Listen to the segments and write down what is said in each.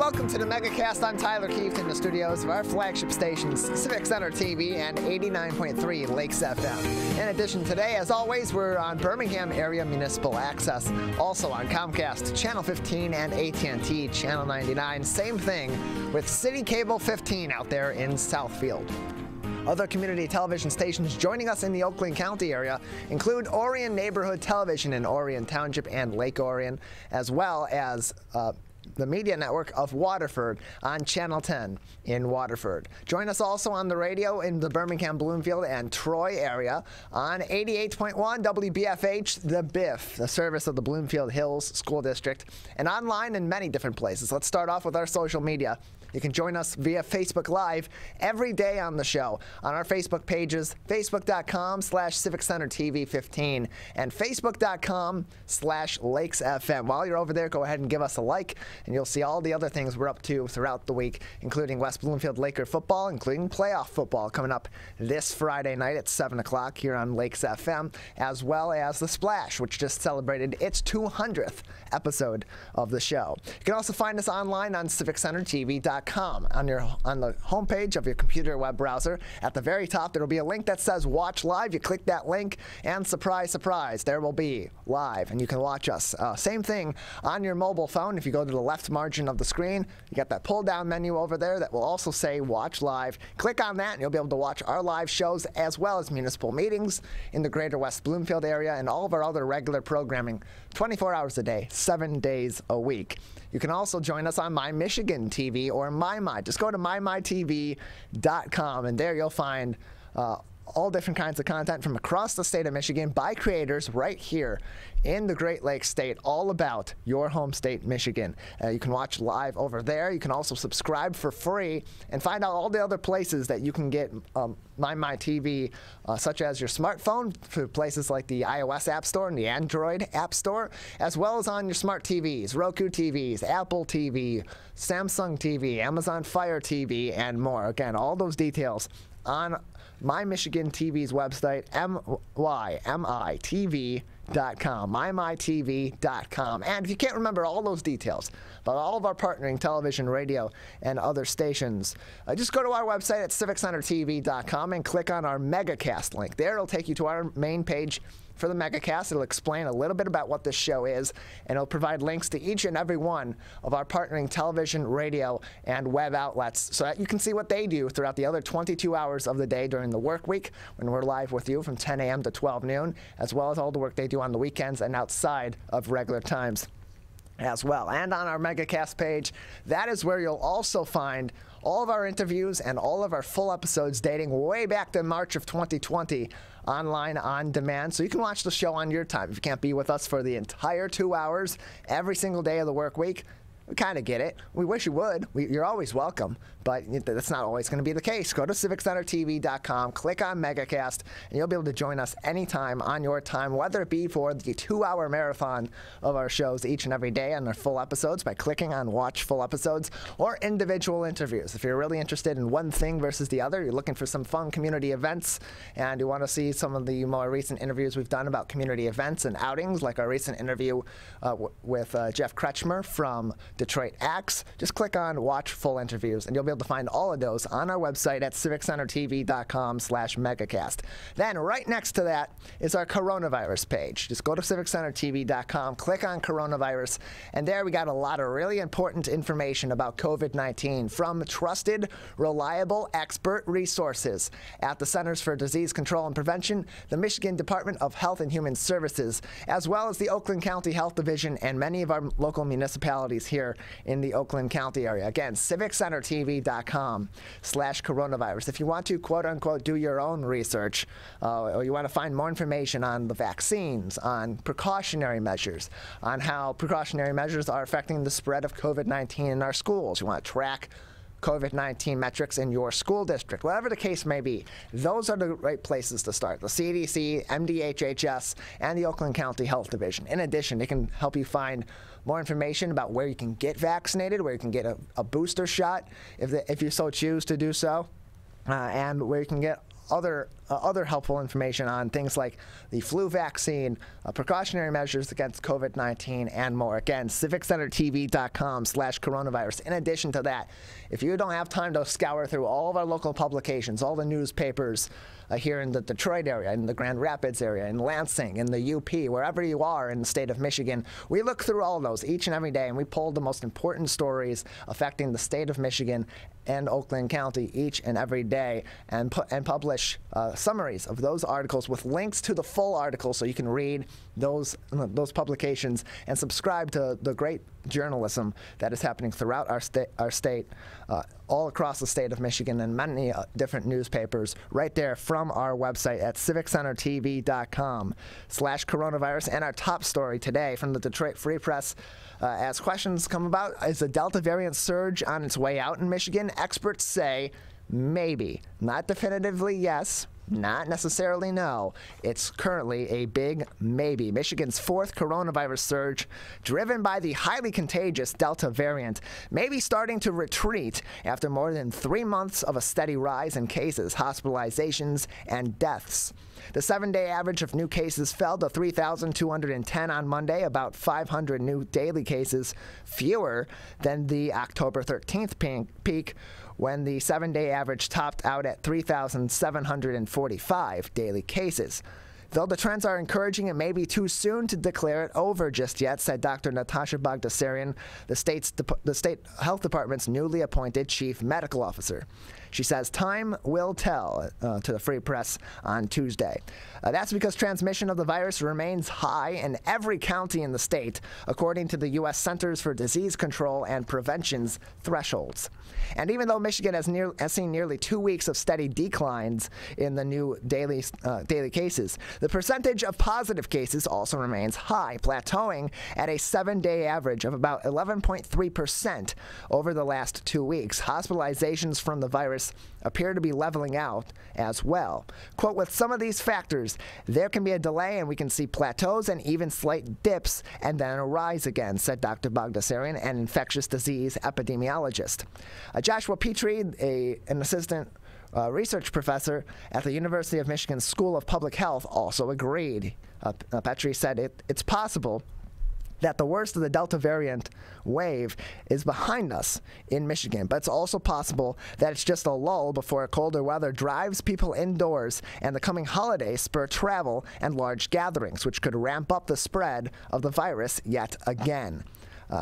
welcome to the Megacast. I'm Tyler Keefe in the studios of our flagship stations, Civic Center TV and 89.3 Lakes FM. In addition, today, as always, we're on Birmingham Area Municipal Access, also on Comcast Channel 15 and AT&T Channel 99. Same thing with City Cable 15 out there in Southfield. Other community television stations joining us in the Oakland County area include Orion Neighborhood Television in Orion Township and Lake Orion, as well as the media network of Waterford on Channel 10 in Waterford. Join us also on the radio in the Birmingham, Bloomfield, and Troy area on 88.1 WBFH, the BIF, the service of the Bloomfield Hills School District, and online in many different places. Let's start off with our social media. You can join us via Facebook Live every day on the show on our Facebook pages, facebook.com/CivicCenterTV15 and facebook.com/LakesFM. While you're over there, go ahead and give us a like, and you'll see all the other things we're up to throughout the week, including West Bloomfield Laker football, including playoff football coming up this Friday night at 7 o'clock here on Lakes FM, as well as The Splash, which just celebrated its 200th episode of the show. You can also find us online on CivicCenterTV.com. On the homepage of your computer web browser. At the very top, there will be a link that says Watch Live. You click that link, and surprise, surprise, there will be live, and you can watch us. Same thing on your mobile phone. If you go to the left margin of the screen, you got that pull-down menu over there that will also say Watch Live. Click on that, and you'll be able to watch our live shows as well as municipal meetings in the greater West Bloomfield area and all of our other regular programming 24 hours a day, 7 days a week. You can also join us on My Michigan TV or MyMy. Just go to mymytv.com, and there you'll find all different kinds of content from across the state of Michigan by creators right here in the Great Lakes state, all about your home state, Michigan. You can watch live over there. You can also subscribe for free and find out all the other places that you can get MyTV, such as your smartphone, for places like the iOS App Store and the Android App Store, as well as on your smart TVs, Roku TVs, Apple TV, Samsung TV, Amazon Fire TV, and more. Again, all those details on My Michigan TV's website, mymytv.com, mymytv.com. And if you can't remember all those details about all of our partnering television, radio, and other stations, just go to our website at civiccentertv.com and click on our Megacast link. There it'll take you to our main page for the Megacast. It'll explain a little bit about what this show is, and it'll provide links to each and every one of our partnering television, radio, and web outlets so that you can see what they do throughout the other 22 hours of the day during the work week when we're live with you from 10 a.m. to 12 noon, as well as all the work they do on the weekends and outside of regular times as well. And on our Megacast page, that is where you'll also find all of our interviews and all of our full episodes dating way back to March of 2020 online on demand, so you can watch the show on your time. If you can't be with us for the entire 2 hours every single day of the work week, we kind of get it. We wish you would. You're always welcome, but that's not always going to be the case. Go to CivicCenterTV.com, click on Megacast, and you'll be able to join us anytime on your time, whether it be for the 2-hour marathon of our shows each and every day on their full episodes by clicking on Watch Full Episodes, or individual interviews. If you're really interested in one thing versus the other, you're looking for some fun community events, and you want to see some of the more recent interviews we've done about community events and outings, like our recent interview with Jeff Kretschmer from Detroit Acts, just click on Watch Full Interviews, and you'll be able to find all of those on our website at CivicCenterTV.com/Megacast. Then right next to that is our coronavirus page. Just go to CivicCenterTV.com, click on coronavirus, and there we got a lot of really important information about COVID-19 from trusted, reliable, expert resources at the Centers for Disease Control and Prevention, the Michigan Department of Health and Human Services, as well as the Oakland County Health Division and many of our local municipalities here in the Oakland County area. Again, CivicCenterTV.com/coronavirus. If you want to, quote unquote, do your own research, or you want to find more information on the vaccines, on precautionary measures, on how precautionary measures are affecting the spread of COVID-19 in our schools, you want to track COVID-19 metrics in your school district, whatever the case may be, those are the right places to start. The CDC, MDHHS, and the Oakland County Health Division. In addition, they can help you find more information about where you can get vaccinated, where you can get a booster shot if you so choose to do so, and where you can get other other helpful information on things like the flu vaccine, precautionary measures against COVID-19, and more. Again, civiccentertv.com/coronavirus. In addition to that, if you don't have time to scour through all of our local publications, all the newspapers here in the Detroit area, in the Grand Rapids area, in Lansing, in the UP, wherever you are in the state of Michigan, we look through all of those each and every day, and we pull the most important stories affecting the state of Michigan and Oakland County each and every day, and publish summaries of those articles with links to the full article so you can read those publications and subscribe to the great journalism that is happening throughout our state, all across the state of Michigan, and many different newspapers right there from our website at civiccentertv.com/coronavirus. And our top story today from the Detroit Free Press, as questions come about, is the Delta variant surge on its way out in Michigan? Experts say maybe, not definitively yes, not necessarily no. It's currently a big maybe. Michigan's fourth coronavirus surge, driven by the highly contagious Delta variant, may be starting to retreat after more than 3 months of a steady rise in cases, hospitalizations, and deaths. The 7-day average of new cases fell to 3,210 on Monday, about 500 new daily cases, fewer than the October 13th peak, when the 7-day average topped out at 3,745 daily cases. Though the trends are encouraging, it may be too soon to declare it over just yet, said Dr. Natasha Bagdasarian, the state health department's newly appointed chief medical officer. She says time will tell to the Free Press on Tuesday. That's because transmission of the virus remains high in every county in the state, according to the U.S. Centers for Disease Control and Prevention's thresholds. And even though Michigan has seen nearly 2 weeks of steady declines in the new daily cases, the percentage of positive cases also remains high, plateauing at a 7-day average of about 11.3% over the last 2 weeks. Hospitalizations from the virus appear to be leveling out as well. Quote, with some of these factors, there can be a delay and we can see plateaus and even slight dips and then a rise again, said Dr. Bagdasarian, an infectious disease epidemiologist. Joshua Petrie, an assistant research professor at the University of Michigan School of Public Health, also agreed. Petrie said it's possible that the worst of the Delta variant wave is behind us in Michigan, but it's also possible that it's just a lull before colder weather drives people indoors and the coming holidays spur travel and large gatherings, which could ramp up the spread of the virus yet again.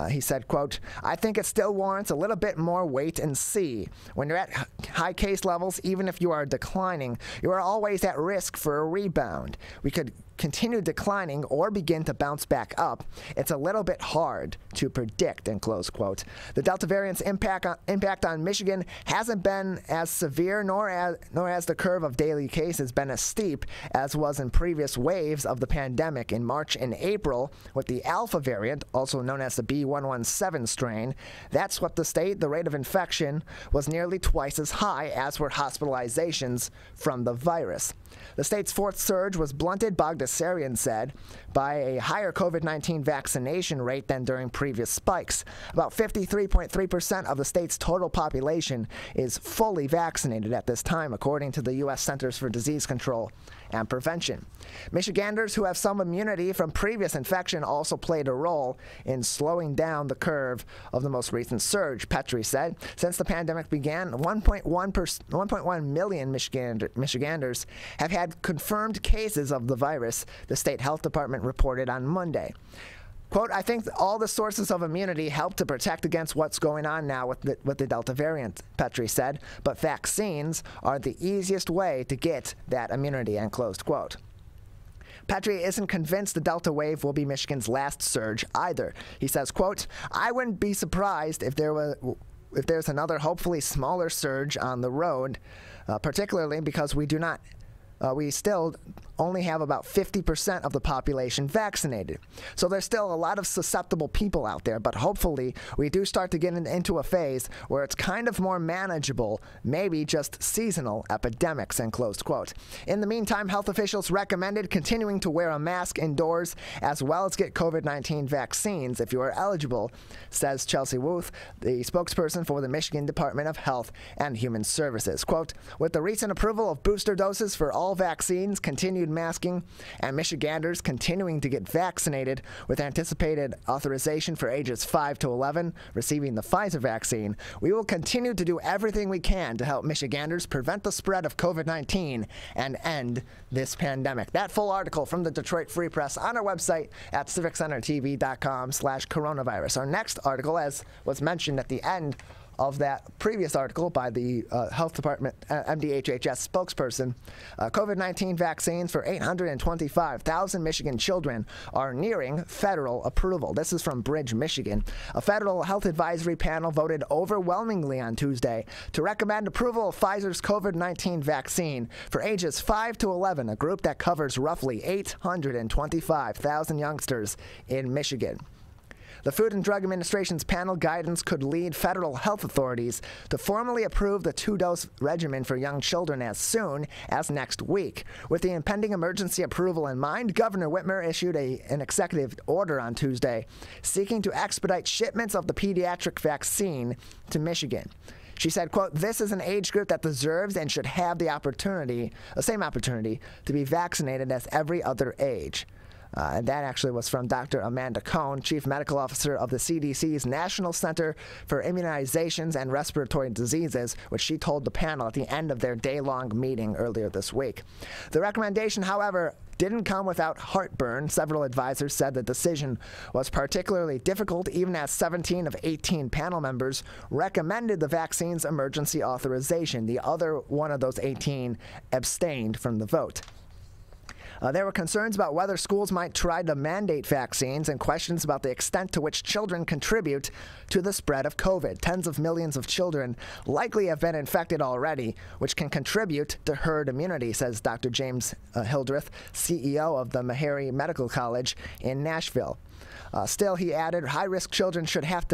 He said, quote, I think it still warrants a little bit more wait and see. When you're at high case levels, even if you are declining, you are always at risk for a rebound. We could continue declining or begin to bounce back up. It's a little bit hard to predict, end close quote. The Delta variant's impact on Michigan hasn't been as severe, nor has the curve of daily cases been as steep as was in previous waves of the pandemic in March and April with the Alpha variant, also known as the B.1.1.7 strain. That's what the rate of infection was nearly twice as high as were hospitalizations from the virus. The state's fourth surge was blunted, Bagdasarian said, by a higher COVID-19 vaccination rate than during previous spikes. About 53.3% of the state's total population is fully vaccinated at this time, according to the U.S. Centers for Disease Control and Prevention. Michiganders who have some immunity from previous infection also played a role in slowing down the curve of the most recent surge, Petrie said. Since the pandemic began, 1.1 million Michiganders have had confirmed cases of the virus, the state health department reported on Monday. Quote, I think all the sources of immunity help to protect against what's going on now with the Delta variant, Petrie said, but vaccines are the easiest way to get that immunity, end closed quote. Petrie isn't convinced the Delta wave will be Michigan's last surge either. He says, quote, I wouldn't be surprised if there's another hopefully smaller surge on the road, particularly because we still only have about 50% of the population vaccinated. So there's still a lot of susceptible people out there, but hopefully we do start to get into a phase where it's kind of more manageable, maybe just seasonal epidemics, end closed quote. In the meantime, health officials recommended continuing to wear a mask indoors as well as get COVID-19 vaccines if you are eligible, says Chelsea Wuth, the spokesperson for the Michigan Department of Health and Human Services. Quote, with the recent approval of booster doses for all all vaccines, continued masking, and Michiganders continuing to get vaccinated with anticipated authorization for ages 5 to 11 receiving the Pfizer vaccine, we will continue to do everything we can to help Michiganders prevent the spread of COVID-19 and end this pandemic. That full article from the Detroit Free Press on our website at civiccentertv.com/coronavirus. Our next article, as was mentioned at the end of that previous article by the Health Department MDHHS spokesperson, COVID-19 vaccines for 825,000 Michigan children are nearing federal approval. This is from Bridge, Michigan. A federal health advisory panel voted overwhelmingly on Tuesday to recommend approval of Pfizer's COVID-19 vaccine for ages 5 to 11, a group that covers roughly 825,000 youngsters in Michigan. The Food and Drug Administration's panel guidance could lead federal health authorities to formally approve the 2-dose regimen for young children as soon as next week. With the impending emergency approval in mind, Governor Whitmer issued an executive order on Tuesday seeking to expedite shipments of the pediatric vaccine to Michigan. She said, quote, "This is an age group that deserves and should have the same opportunity to be vaccinated as every other age." And that actually was from Dr. Amanda Cohn, Chief Medical Officer of the CDC's National Center for Immunizations and Respiratory Diseases, which she told the panel at the end of their day-long meeting earlier this week. The recommendation, however, didn't come without heartburn. Several advisors said the decision was particularly difficult, even as 17 of 18 panel members recommended the vaccine's emergency authorization. The other one of those 18 abstained from the vote. There were concerns about whether schools might try to mandate vaccines and questions about the extent to which children contribute to the spread of COVID. Tens of millions of children likely have been infected already, which can contribute to herd immunity, says Dr. James Hildreth, CEO of the Meharry Medical College in Nashville. Still, he added, high-risk children should have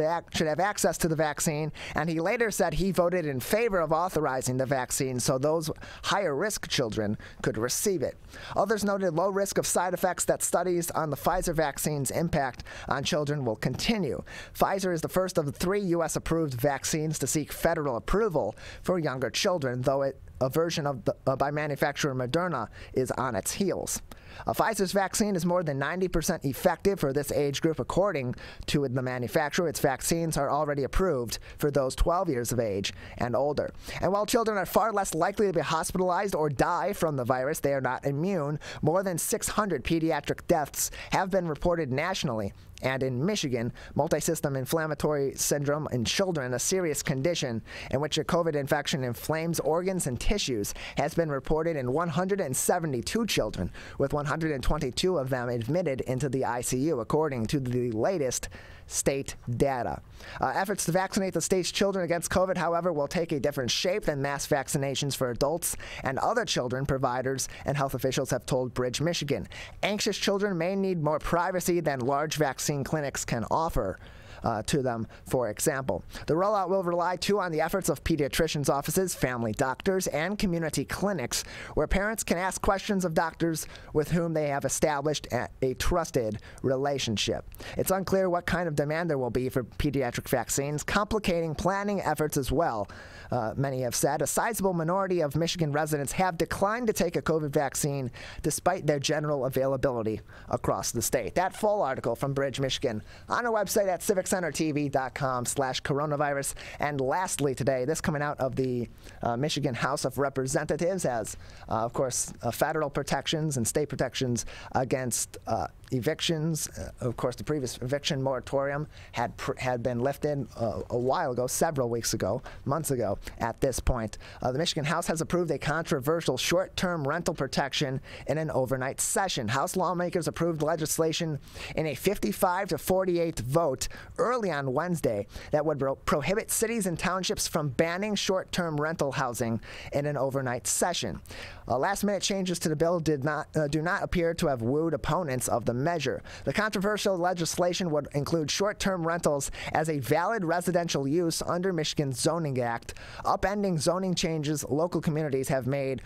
access to the vaccine, and he later said he voted in favor of authorizing the vaccine so those higher-risk children could receive it. Others noted low risk of side effects that studies on the Pfizer vaccine's impact on children will continue. Pfizer is the first of the 3 U.S.-approved vaccines to seek federal approval for younger children, though a version of by manufacturer Moderna is on its heels. Pfizer's vaccine is more than 90% effective for this age group, according to the manufacturer. Its vaccines are already approved for those 12 years of age and older. And while children are far less likely to be hospitalized or die from the virus, they are not immune. More than 600 pediatric deaths have been reported nationally. And in Michigan, multisystem inflammatory syndrome in children, a serious condition in which a COVID infection inflames organs and tissues, has been reported in 172 children, with 122 of them admitted into the ICU, according to the latest state data. Efforts to vaccinate the state's children against COVID, however, will take a different shape than mass vaccinations for adults and other children, providers and health officials have told Bridge, Michigan. Anxious children may need more privacy than large vaccine clinics can offer to them, for example. The rollout will rely, too, on the efforts of pediatricians' offices, family doctors, and community clinics, where parents can ask questions of doctors with whom they have established a trusted relationship. It's unclear what kind of demand there will be for pediatric vaccines, complicating planning efforts as well. Many have said a sizable minority of Michigan residents have declined to take a COVID vaccine despite their general availability across the state. That full article from Bridge, Michigan on our website at civiccentertv.com/coronavirus. And lastly today, this coming out of the Michigan House of Representatives as, of course, federal protections and state protections against evictions. Of course, the previous eviction moratorium had been lifted a while ago, several weeks ago, months ago at this point. The Michigan House has approved a controversial short-term rental protection in an overnight session. House lawmakers approved legislation in a 55-48 vote early on Wednesday that would prohibit cities and townships from banning short-term rental housing in an overnight session. Last-minute changes to the bill do not appear to have wooed opponents of the measure. The controversial legislation would include short-term rentals as a valid residential use under Michigan's Zoning Act, upending zoning changes local communities have made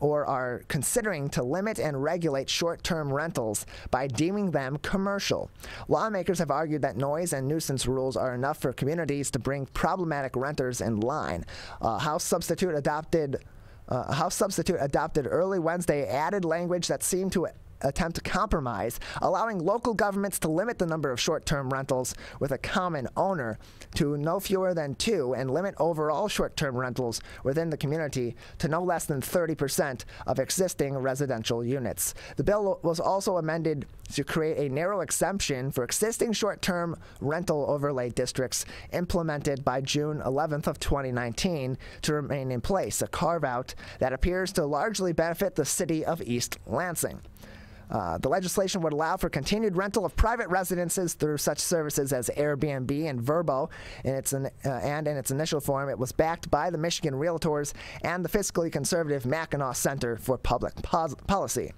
or are considering to limit and regulate short-term rentals by deeming them commercial. Lawmakers have argued that noise and nuisance rules are enough for communities to bring problematic renters in line. House substitute adopted A House substitute adopted early Wednesday added language that seemed to attempt to compromise, allowing local governments to limit the number of short-term rentals with a common owner to no fewer than 2 and limit overall short-term rentals within the community to no less than 30% of existing residential units. The bill was also amended to create a narrow exemption for existing short-term rental overlay districts implemented by June 11th of 2019 to remain in place, a carve-out that appears to largely benefit the city of East Lansing. The legislation would allow for continued rental of private residences through such services as Airbnb and Vrbo. In its initial form, it was backed by the Michigan Realtors and the fiscally conservative Mackinac Center for Public Policy.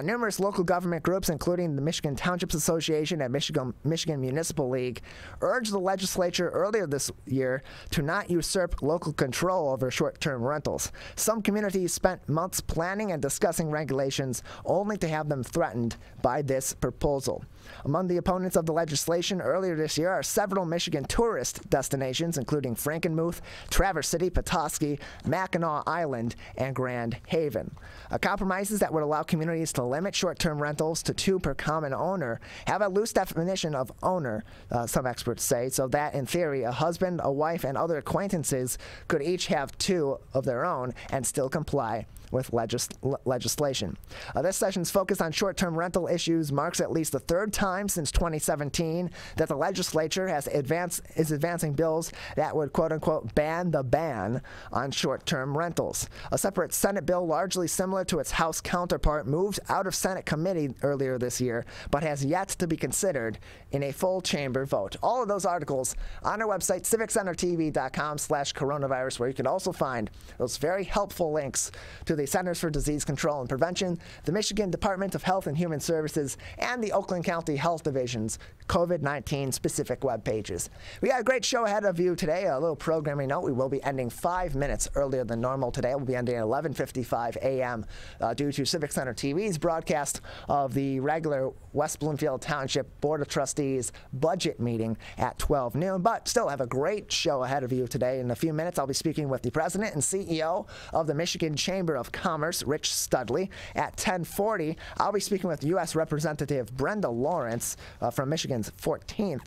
Numerous local government groups, including the Michigan Townships Association and Michigan Municipal League, urged the legislature earlier this year to not usurp local control over short-term rentals. Some communities spent months planning and discussing regulations only to have them threatened by this proposal. Among the opponents of the legislation earlier this year are several Michigan tourist destinations, including Frankenmuth, Traverse City, Petoskey, Mackinac Island, and Grand Haven. Compromises that would allow communities to limit short-term rentals to 2 per common owner have a loose definition of owner, some experts say, so that in theory a husband, a wife, and other acquaintances could each have 2 of their own and still comply with legislation. This session's focus on short-term rental issues marks at least the 3rd time since 2017 that the legislature is advancing bills that would quote-unquote ban the ban on short-term rentals. A separate Senate bill largely similar to its House counterpart moved out of Senate committee earlier this year, but has yet to be considered in a full chamber vote. All of those articles on our website, civiccentertv.com/coronavirus, where you can also find those very helpful links to the Centers for Disease Control and Prevention, the Michigan Department of Health and Human Services, and the Oakland County Health Division's COVID-19 specific web pages. We got a great show ahead of you today. A little programming note: we will be ending 5 minutes earlier than normal today. We'll be ending at 11:55 a.m. Due to Civic Center TV's broadcast of the regular West Bloomfield Township Board of Trustees budget meeting at 12 noon. But still have a great show ahead of you today. In a few minutes, I'll be speaking with the President and CEO of the Michigan Chamber of Commerce, Rich Studley. At 10:40, I'll be speaking with U.S. Representative Brenda Lawrence from Michigan's 14th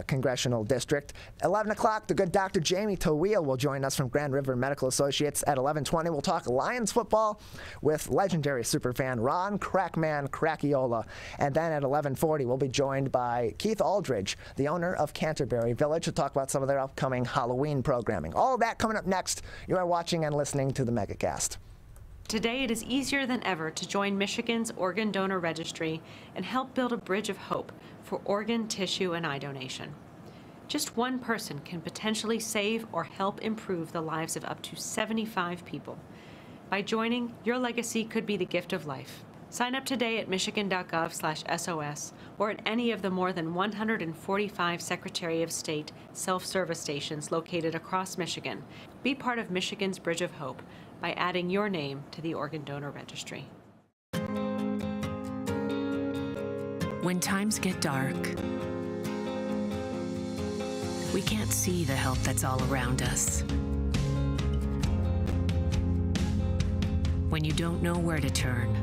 Congressional District. 11 o'clock, the good Dr. Jamie Taweel will join us from Grand River Medical Associates. At 11:20, we'll talk Lions football with legendary superfan Ron Crackman Crachiola. And then at 11:40, we'll be joined by Keith Aldridge, the owner of Canterbury Village, to talk about some of their upcoming Halloween programming. All of that coming up next. You are watching and listening to the Megacast. Today, it is easier than ever to join Michigan's Organ Donor Registry and help build a bridge of hope for organ, tissue, and eye donation. Just one person can potentially save or help improve the lives of up to 75 people. By joining, your legacy could be the gift of life. Sign up today at michigan.gov/SOS or at any of the more than 145 Secretary of State self-service stations located across Michigan. Be part of Michigan's Bridge of Hope by adding your name to the Organ Donor Registry. When times get dark, we can't see the help that's all around us. When you don't know where to turn,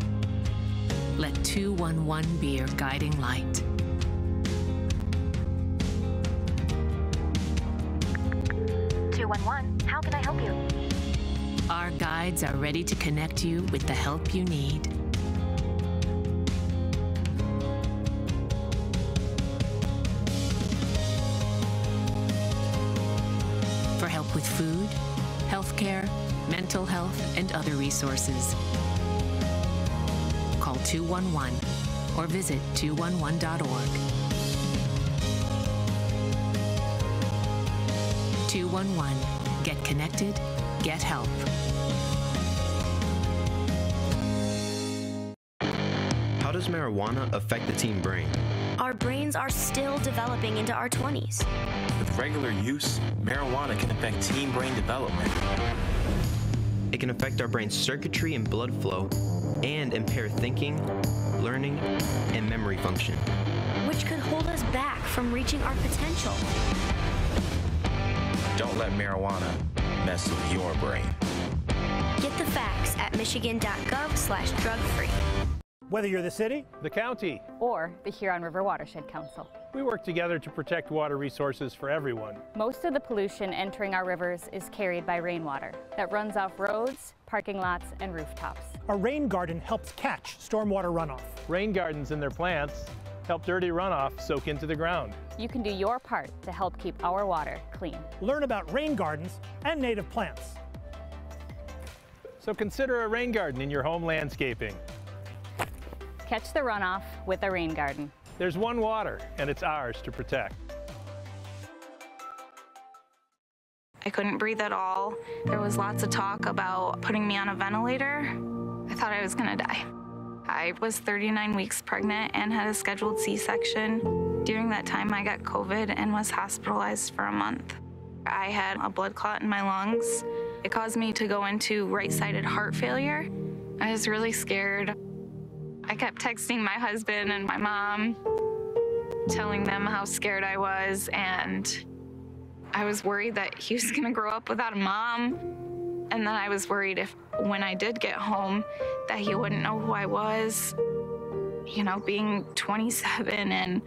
let 211 be your guiding light. How can I help you? Our guides are ready to connect you with the help you need. For help with food, healthcare, mental health, and other resources. Call 211 or visit 211.org. 211. Get connected, get help. How does marijuana affect the teen brain? Our brains are still developing into our 20s. With regular use, marijuana can affect teen brain development. It can affect our brain's circuitry and blood flow and impair thinking, learning, and memory function, which could hold us back from reaching our potential. Don't let marijuana mess with your brain. Get the facts at michigan.gov/drug-free. Whether you're the city, the county, or the Huron River Watershed Council, we work together to protect water resources for everyone. Most of the pollution entering our rivers is carried by rainwater that runs off roads, parking lots, and rooftops. a rain garden helps catch stormwater runoff. Rain gardens and their plants help dirty runoff soak into the ground. You can do your part to help keep our water clean. Learn about rain gardens and native plants. So consider a rain garden in your home landscaping. Catch the runoff with a rain garden. There's one water, and it's ours to protect. I couldn't breathe at all. There was lots of talk about putting me on a ventilator. I thought I was gonna die. I was 39 weeks pregnant and had a scheduled C-section. During that time, I got COVID and was hospitalized for a month. I had a blood clot in my lungs. It caused me to go into right-sided heart failure. I was really scared. I kept texting my husband and my mom, telling them how scared I was, and I was worried that he was gonna grow up without a mom. And then I was worried if, when I did get home, that he wouldn't know who I was. You know, being 27 and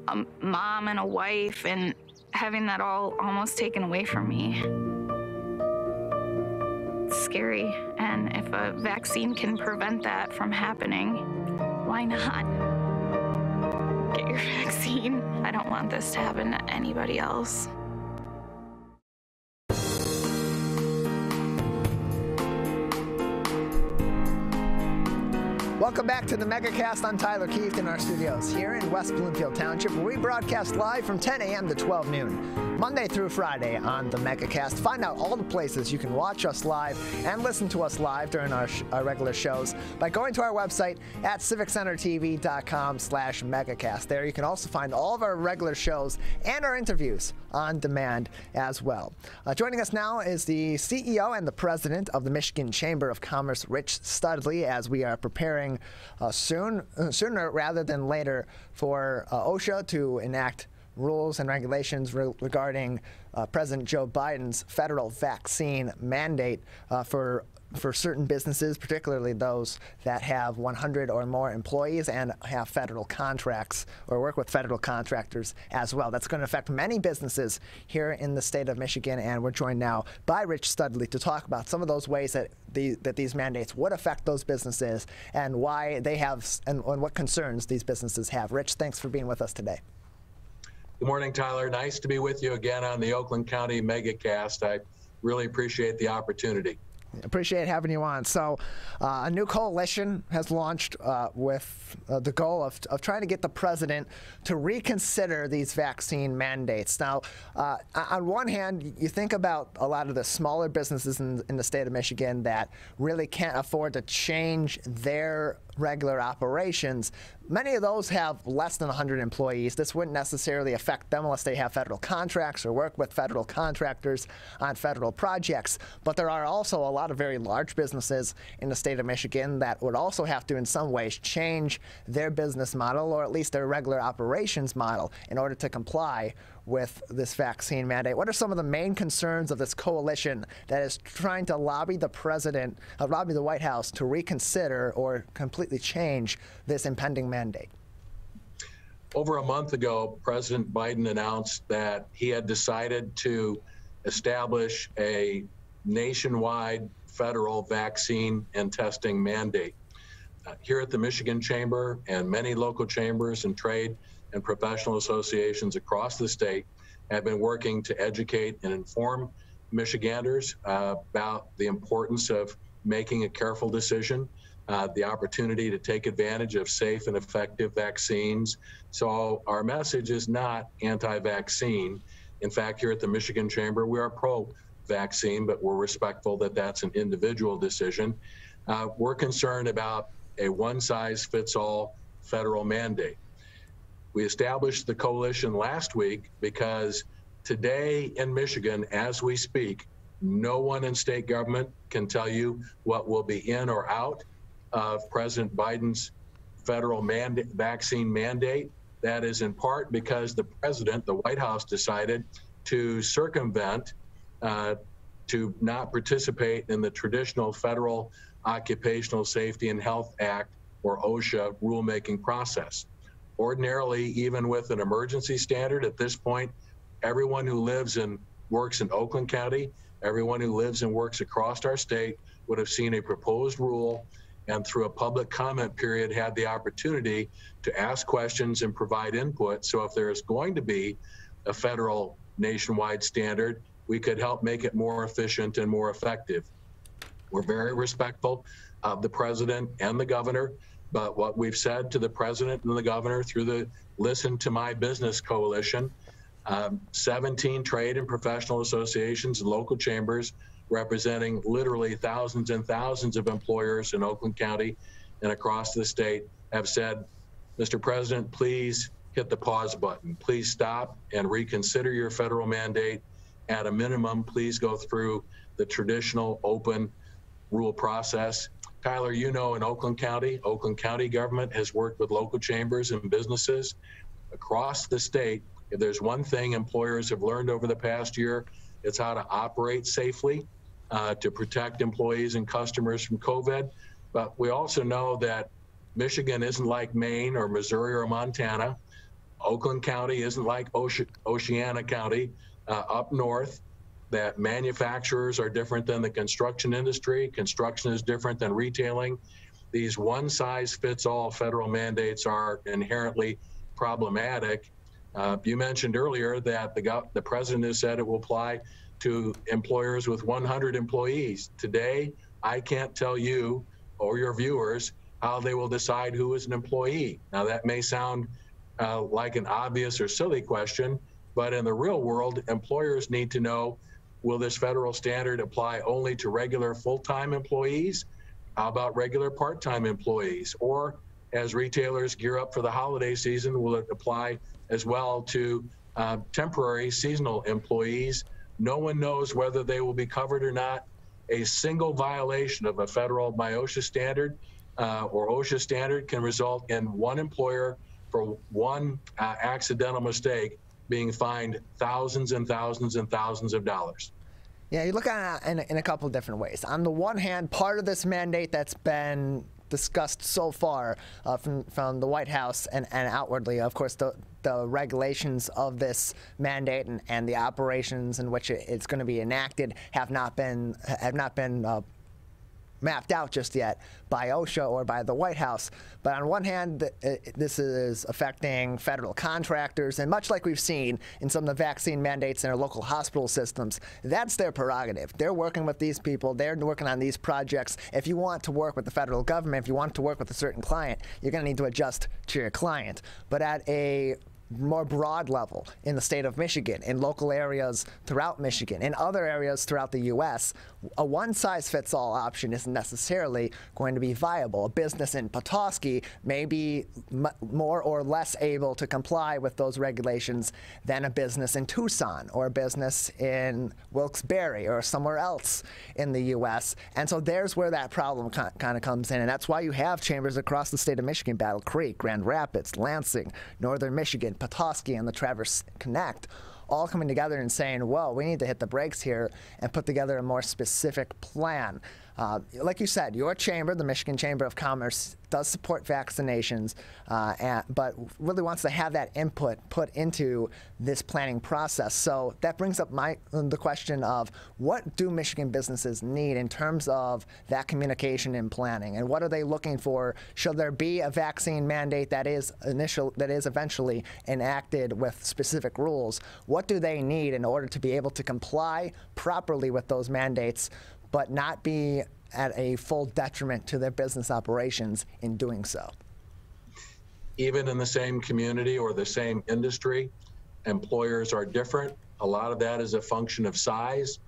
a mom and a wife and having that all almost taken away from me. It's scary, and if a vaccine can prevent that from happening, why not? Get your vaccine. I don't want this to happen to anybody else. Welcome back to the Megacast. I'm Tyler Keith in our studios here in West Bloomfield Township, where we broadcast live from 10 a.m. to 12 noon, Monday through Friday on the Megacast. Find out all the places you can watch us live and listen to us live during our regular shows by going to our website at civiccentertv.com/Megacast. There you can also find all of our regular shows and our interviews on demand as well. Joining us now is the CEO and the president of the Michigan Chamber of Commerce, Rich Studley, as we are preparing sooner rather than later for OSHA to enact rules and regulations regarding President Joe Biden's federal vaccine mandate for certain businesses, particularly those that have 100 or more employees and have federal contracts or work with federal contractors as well. That's going to affect many businesses here in the state of Michigan, and we're joined now by Rich Studley to talk about some of those ways that these mandates would affect those businesses and why they have and what concerns these businesses have. Rich, thanks for being with us today. Good morning, Tyler. Nice to be with you again on the Oakland County Megacast. I really appreciate the opportunity. Appreciate having you on. So a new coalition has launched with the goal of trying to get the president to reconsider these vaccine mandates. Now, on one hand, you think about a lot of the smaller businesses in the state of Michigan that really can't afford to change their regular operations. Many of those have less than 100 employees. This wouldn't necessarily affect them unless they have federal contracts or work with federal contractors on federal projects. But there are also a lot of very large businesses in the state of Michigan that would also have to, in some ways, change their business model or at least their regular operations model in order to comply with this vaccine mandate. What are some of the main concerns of this coalition that is trying to lobby the president, lobby the White House to reconsider or completely change this impending mandate? Over a month ago, President Biden announced that he had decided to establish a nationwide federal vaccine and testing mandate. Here at the Michigan Chamber and many local chambers and trade and professional associations across the state have been working to educate and inform Michiganders about the importance of making a careful decision, the opportunity to take advantage of safe and effective vaccines. So our message is not anti-vaccine. In fact, here at the Michigan Chamber, we are pro-vaccine, but we're respectful that that's an individual decision. We're concerned about a one-size-fits-all federal mandate. We established the coalition last week because today in Michigan, as we speak, no one in state government can tell you what will be in or out of President Biden's federal vaccine mandate. That is in part because the president, the White House, decided to circumvent to not participate in the traditional federal Occupational Safety and Health Act, or OSHA, rulemaking process. Ordinarily, even with an emergency standard at this point, everyone who lives and works in Oakland County, everyone who lives and works across our state would have seen a proposed rule, and through a public comment period had the opportunity to ask questions and provide input. So if there is going to be a federal nationwide standard, we could help make it more efficient and more effective. We're very respectful of the president and the governor, but what we've said to the president and the governor through the Listen to My Business Coalition, 17 trade and professional associations and local chambers representing literally thousands and thousands of employers in Oakland County and across the state have said, Mr. President, please hit the pause button. Please stop and reconsider your federal mandate. At a minimum, please go through the traditional open rule process. Tyler, you know, in Oakland County government has worked with local chambers and businesses across the state. If there's one thing employers have learned over the past year, it's how to operate safely, to protect employees and customers from COVID. But we also know that Michigan isn't like Maine or Missouri or Montana. Oakland County isn't like Oceana County up north, that manufacturers are different than the construction industry. Construction is different than retailing. These one-size-fits-all federal mandates are inherently problematic. You mentioned earlier that the president has said it will apply to employers with 100 employees. Today, I can't tell you or your viewers how they will decide who is an employee. Now, that may sound like an obvious or silly question, but in the real world, employers need to know, will this federal standard apply only to regular full-time employees? How about regular part-time employees? Or as retailers gear up for the holiday season, will it apply as well to temporary seasonal employees? No one knows whether they will be covered or not. A single violation of a federal OSHA standard or OSHA standard can result in one employer for one accidental mistake being fined thousands and thousands and thousands of dollars. Yeah, you look at it in a couple of different ways. On the one hand, part of this mandate that's been discussed so far from the White House and outwardly, of course, the regulations of this mandate and the operations in which it's going to be enacted have not been mapped out just yet by OSHA or by the White House. But on one hand, this is affecting federal contractors, and much like we've seen in some of the vaccine mandates in our local hospital systems, that's their prerogative. They're working with these people. They're working on these projects. If you want to work with the federal government, if you want to work with a certain client, you're going to need to adjust to your client. But at a more broad level in the state of Michigan, in local areas throughout Michigan, in other areas throughout the U.S., a one-size-fits-all option isn't necessarily going to be viable. A business in Petoskey may be more or less able to comply with those regulations than a business in Tucson or a business in Wilkes-Barre or somewhere else in the U.S. And so there's where that problem kind of comes in, and that's why you have chambers across the state of Michigan, Battle Creek, Grand Rapids, Lansing, Northern Michigan, Petoskey, and the Traverse Connect, all coming together and saying, well, we need to hit the brakes here and put together a more specific plan. Like you said, your chamber, the Michigan Chamber of Commerce, does support vaccinations, but really wants to have that input put into this planning process. So that brings up the question of, what do Michigan businesses need in terms of that communication and planning, and what are they looking for? Should there be a vaccine mandate that is eventually enacted with specific rules? What do they need in order to be able to comply properly with those mandates, but not be at a full detriment to their business operations in doing so? Even in the same community or the same industry, employers are different. A lot of that is a function of size.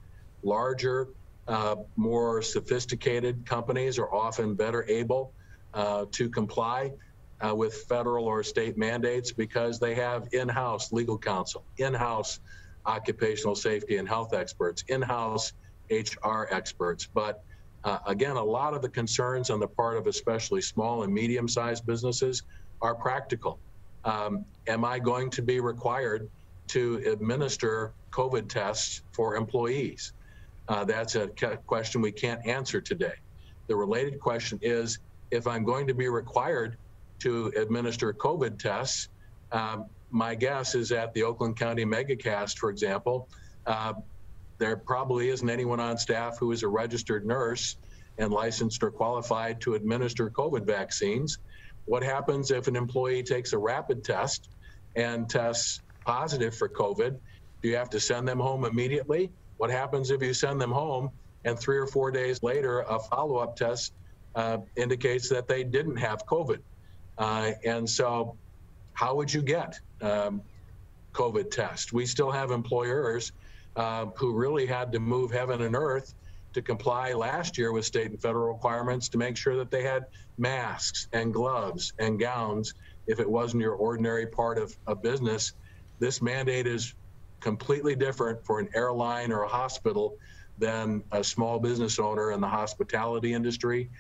Larger, more sophisticated companies are often better able to comply with federal or state mandates because they have in-house legal counsel, in-house occupational safety and health experts, in-house HR experts. But again, a lot of the concerns on the part of especially small and medium-sized businesses are practical. Am I going to be required to administer COVID tests for employees? That's a question we can't answer today. The related question is, if I'm going to be required to administer COVID tests, my guess is at the Oakland County Megacast, for example, there probably isn't anyone on staff who is a registered nurse and licensed or qualified to administer COVID vaccines. What happens if an employee takes a rapid test and tests positive for COVID? Do you have to send them home immediately? What happens if you send them home and 3 or 4 days later a follow-up test indicates that they didn't have COVID? And so how would you get COVID tests? We still have employers who really had to move heaven and earth to comply last year with state and federal requirements to make sure that they had masks and gloves and gowns if it wasn't your ordinary part of a business. This mandate is completely different for an airline or a hospital than a small business owner in the hospitality industry.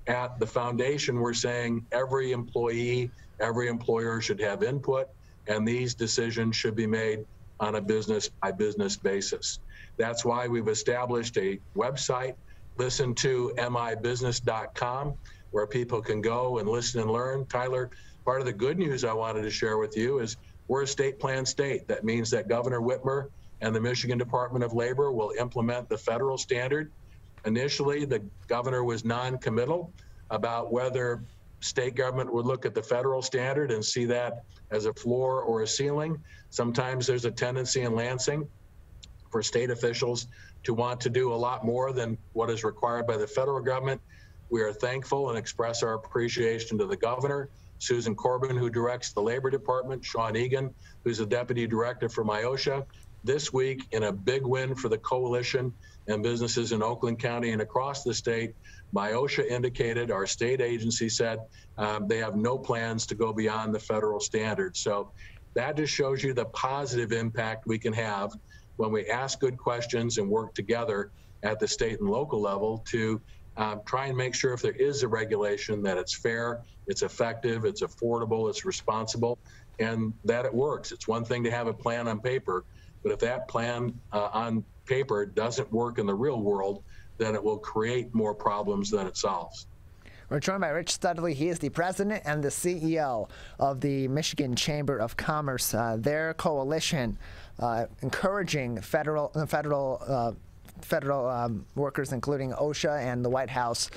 At the foundation, we're saying every employee, every employer should have input, and these decisions should be made on a business-by-business basis. That's why we've established a website, listen to mibusiness.com, where people can go and listen and learn. Tyler, part of the good news I wanted to share with you is we're a state plan state. That means that Governor Whitmer and the Michigan Department of Labor will implement the federal standard. Initially, the governor was non-committal about whether state government would look at the federal standard and see that as a floor or a ceiling. Sometimes there's a tendency in Lansing for state officials to want to do a lot more than what is required by the federal government. We are thankful and express our appreciation to the governor, Susan Corbin, who directs the Labor Department, Sean Egan, who's the deputy director for MIOSHA. This week, in a big win for the coalition and businesses in Oakland County and across the state, MIOSHA indicated, our state agency said, they have no plans to go beyond the federal standard. So that just shows you the positive impact we can have when we ask good questions and work together at the state and local level to try and make sure if there is a regulation that it's fair, it's effective, it's affordable, it's responsible, and that it works. It's one thing to have a plan on paper, but if that plan on paper doesn't work in the real world, then it will create more problems than it solves. We're joined by Rich Studley. He is the president and the CEO of the Michigan Chamber of Commerce. Their coalition encouraging federal workers, including OSHA and the White House,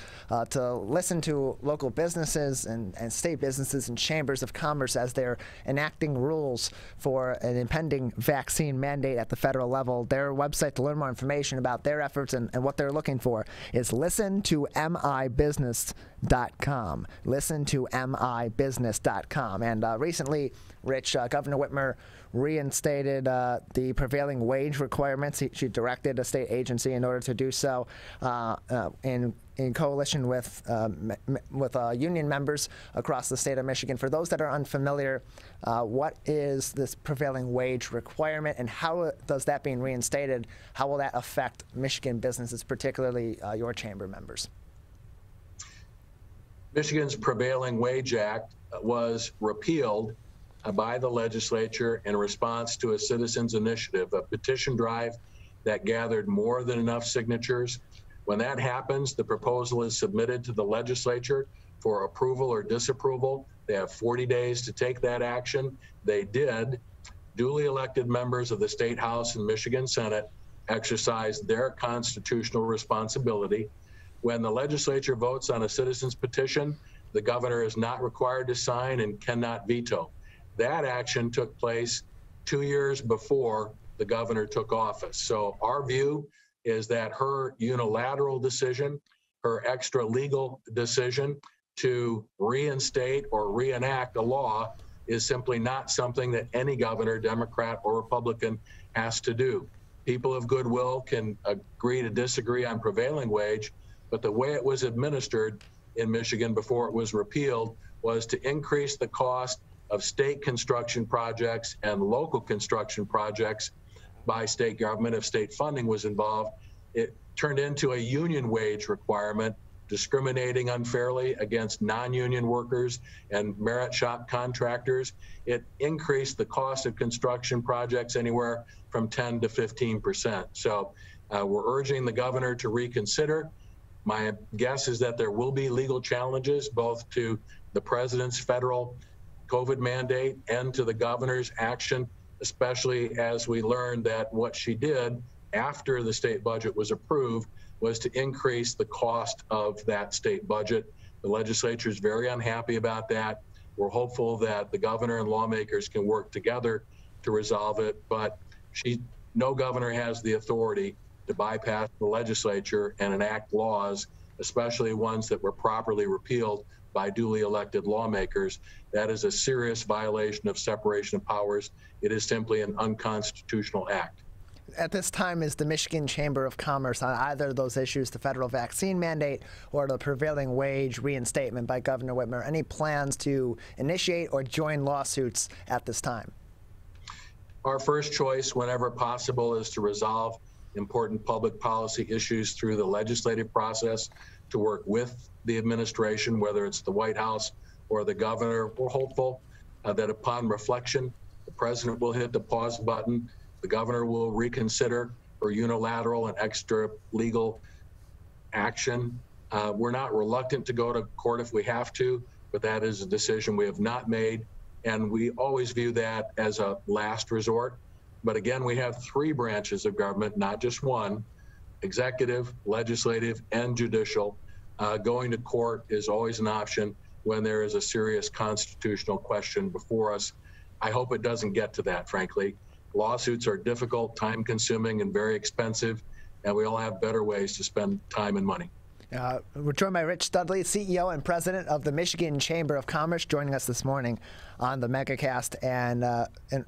to listen to local businesses and state businesses and chambers of commerce as they're enacting rules for an impending vaccine mandate at the federal level. Their website to learn more information about their efforts and what they're looking for is listen to mibusiness.com. Listen to mibusiness.com. And recently, Rich, Governor Whitmer reinstated the prevailing wage requirements. She directed a state agency in order to do so in coalition with union members across the state of Michigan. For those that are unfamiliar, what is this prevailing wage requirement, and how does that being reinstated, how will that affect Michigan businesses, particularly your chamber members? Michigan's Prevailing Wage Act was repealed by the legislature in response to a citizens' initiative, a petition drive that gathered more than enough signatures. When that happens, the proposal is submitted to the legislature for approval or disapproval. They have 40 days to take that action. They did. Duly elected members of the State House and Michigan Senate exercised their constitutional responsibility. When the legislature votes on a citizen's petition, the governor is not required to sign and cannot veto. That action took place 2 years before the governor took office. So our view is that her unilateral decision, her extra legal decision to reinstate or reenact a law is simply not something that any governor, Democrat or Republican, has to do. People of goodwill can agree to disagree on prevailing wage, but the way it was administered in Michigan before it was repealed was to increase the cost of state construction projects and local construction projects by state government if state funding was involved. It turned into a union wage requirement, discriminating unfairly against non-union workers and merit shop contractors. It increased the cost of construction projects anywhere from 10 to 15%. So We're urging the governor to reconsider. My guess is that there will be legal challenges both to the president's federal COVID mandate and to the governor's action, especially as we learned that what she did after the state budget was approved was to increase the cost of that state budget. The legislature is very unhappy about that. We're hopeful that the governor and lawmakers can work together to resolve it, but no governor has the authority to bypass the legislature and enact laws, especially ones that were properly repealed by duly elected lawmakers. That is a serious violation of separation of powers. It is simply an unconstitutional act. At this time, is the Michigan Chamber of Commerce on either of those issues, the federal vaccine mandate or the prevailing wage reinstatement by Governor Whitmer, any plans to initiate or join lawsuits at this time? Our first choice, whenever possible, is to resolve important public policy issues through the legislative process, to work with the administration, whether it's the White House or the governor. We're hopeful that upon reflection, the president will hit the pause button. The governor will reconsider her unilateral and extra legal action. We're not reluctant to go to court if we have to, but that is a decision we have not made. And we always view that as a last resort. But again, we have three branches of government, not just one: executive, legislative, and judicial. Going to court is always an option when there is a serious constitutional question before us. I hope it doesn't get to that, frankly. Lawsuits are difficult, time-consuming, and very expensive, and we all have better ways to spend time and money. We're joined by Rich Studley, CEO and President of the Michigan Chamber of Commerce, joining us this morning on the Megacast. And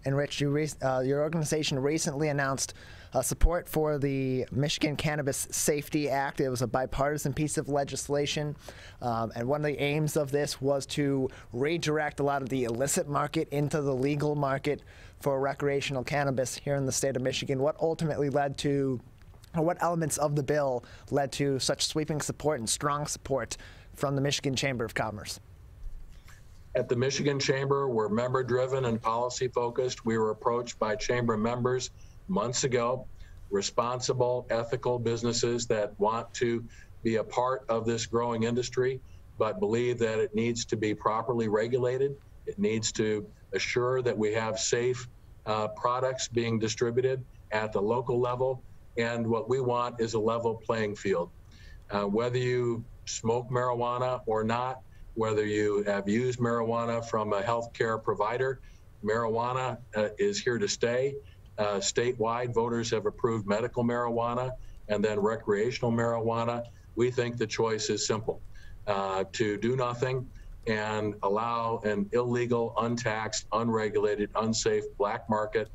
Rich, your organization recently announced support for the Michigan Cannabis Safety Act. It was a bipartisan piece of legislation, and one of the aims of this was to redirect a lot of the illicit market into the legal market for recreational cannabis here in the state of Michigan. What ultimately led to, or what elements of the bill led to such sweeping support and strong support from the Michigan Chamber of Commerce? At the Michigan Chamber, we're member-driven and policy-focused. We were approached by chamber members months ago, responsible, ethical businesses that want to be a part of this growing industry, but believe that it needs to be properly regulated. It needs to assure that we have safe products being distributed at the local level. And what we want is a level playing field. Whether you smoke marijuana or not, whether you have used marijuana from a healthcare provider, marijuana is here to stay. Statewide, voters have approved medical marijuana and then recreational marijuana. We think the choice is simple: to do nothing and allow an illegal, untaxed, unregulated, unsafe black market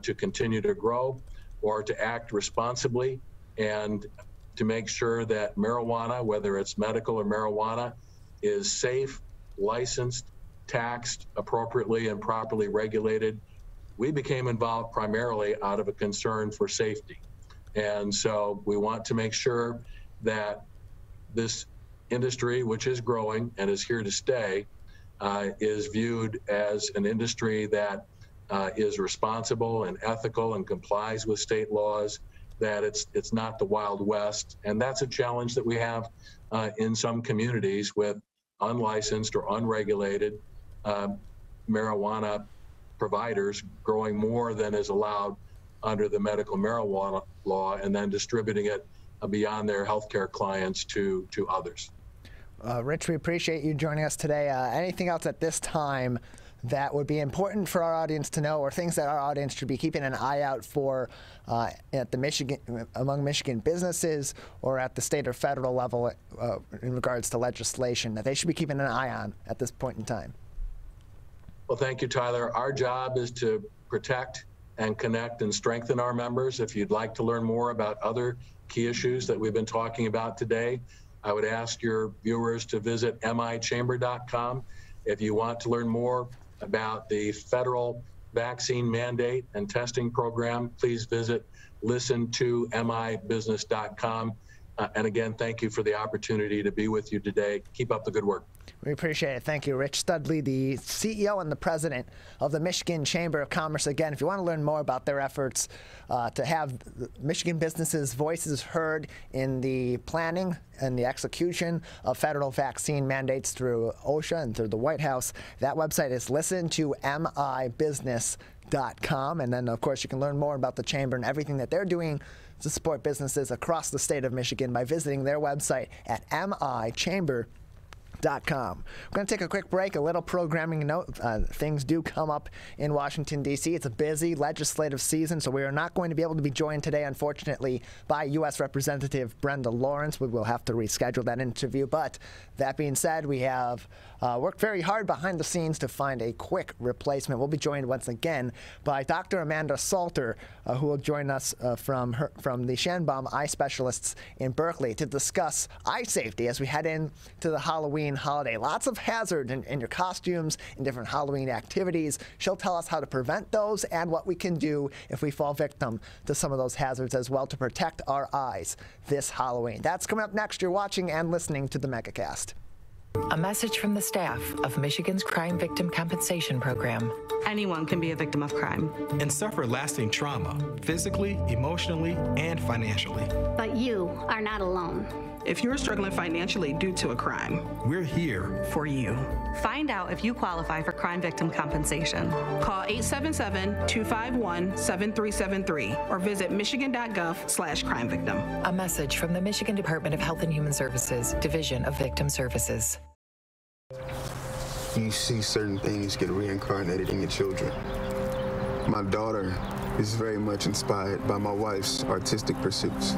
to continue to grow, or to act responsibly and to make sure that marijuana, whether it's medical or marijuana, is safe, licensed, taxed appropriately and properly regulated. We became involved primarily out of a concern for safety. And so we want to make sure that this industry, which is growing and is here to stay, is viewed as an industry that is responsible and ethical and complies with state laws, that it's not the Wild West. And that's a challenge that we have in some communities with unlicensed or unregulated marijuana providers growing more than is allowed under the medical marijuana law and then distributing it beyond their healthcare clients to others. Rich, we appreciate you joining us today. Anything else at this time that would be important for our audience to know, or things that our audience should be keeping an eye out for at the among Michigan businesses or at the state or federal level in regards to legislation that they should be keeping an eye on at this point in time? Well, thank you, Tyler. Our job is to protect and connect and strengthen our members. If you'd like to learn more about other key issues that we've been talking about today, I would ask your viewers to visit michamber.com. If you want to learn more about the federal vaccine mandate and testing program, please visit listentomybusiness.com. And again, thank you for the opportunity to be with you today. Keep up the good work. We appreciate it. Thank you, Rich Studley, the CEO and the president of the Michigan Chamber of Commerce. Again, if you want to learn more about their efforts to have Michigan businesses' voices heard in the planning and the execution of federal vaccine mandates through OSHA and through the White House, that website is listentomibusiness.com. And then, of course, you can learn more about the Chamber and everything that they're doing to support businesses across the state of Michigan by visiting their website at michamber.com. We're going to take a quick break, a little programming note. Things do come up in Washington, D.C. It's a busy legislative season, so we are not going to be able to be joined today, unfortunately, by U.S. Representative Brenda Lawrence. We will have to reschedule that interview. But that being said, we have worked very hard behind the scenes to find a quick replacement. We'll be joined once again by Dr. Amanda Salter, who will join us from the Shanbaum Eye Specialists in Berkeley to discuss eye safety as we head into the Halloween holiday. Lots of hazards in your costumes, in different Halloween activities. She'll tell us how to prevent those and what we can do if we fall victim to some of those hazards as well to protect our eyes this Halloween. That's coming up next. You're watching and listening to the Megacast. A message from the staff of Michigan's Crime Victim Compensation Program. Anyone can be a victim of crime and suffer lasting trauma, physically, emotionally, and financially. But you are not alone. If you're struggling financially due to a crime, we're here for you. Find out if you qualify for crime victim compensation. Call 877-251-7373 or visit michigan.gov/crime-victim. A message from the Michigan Department of Health and Human Services, Division of Victim Services. You see certain things get reincarnated in your children. My daughter is very much inspired by my wife's artistic pursuits.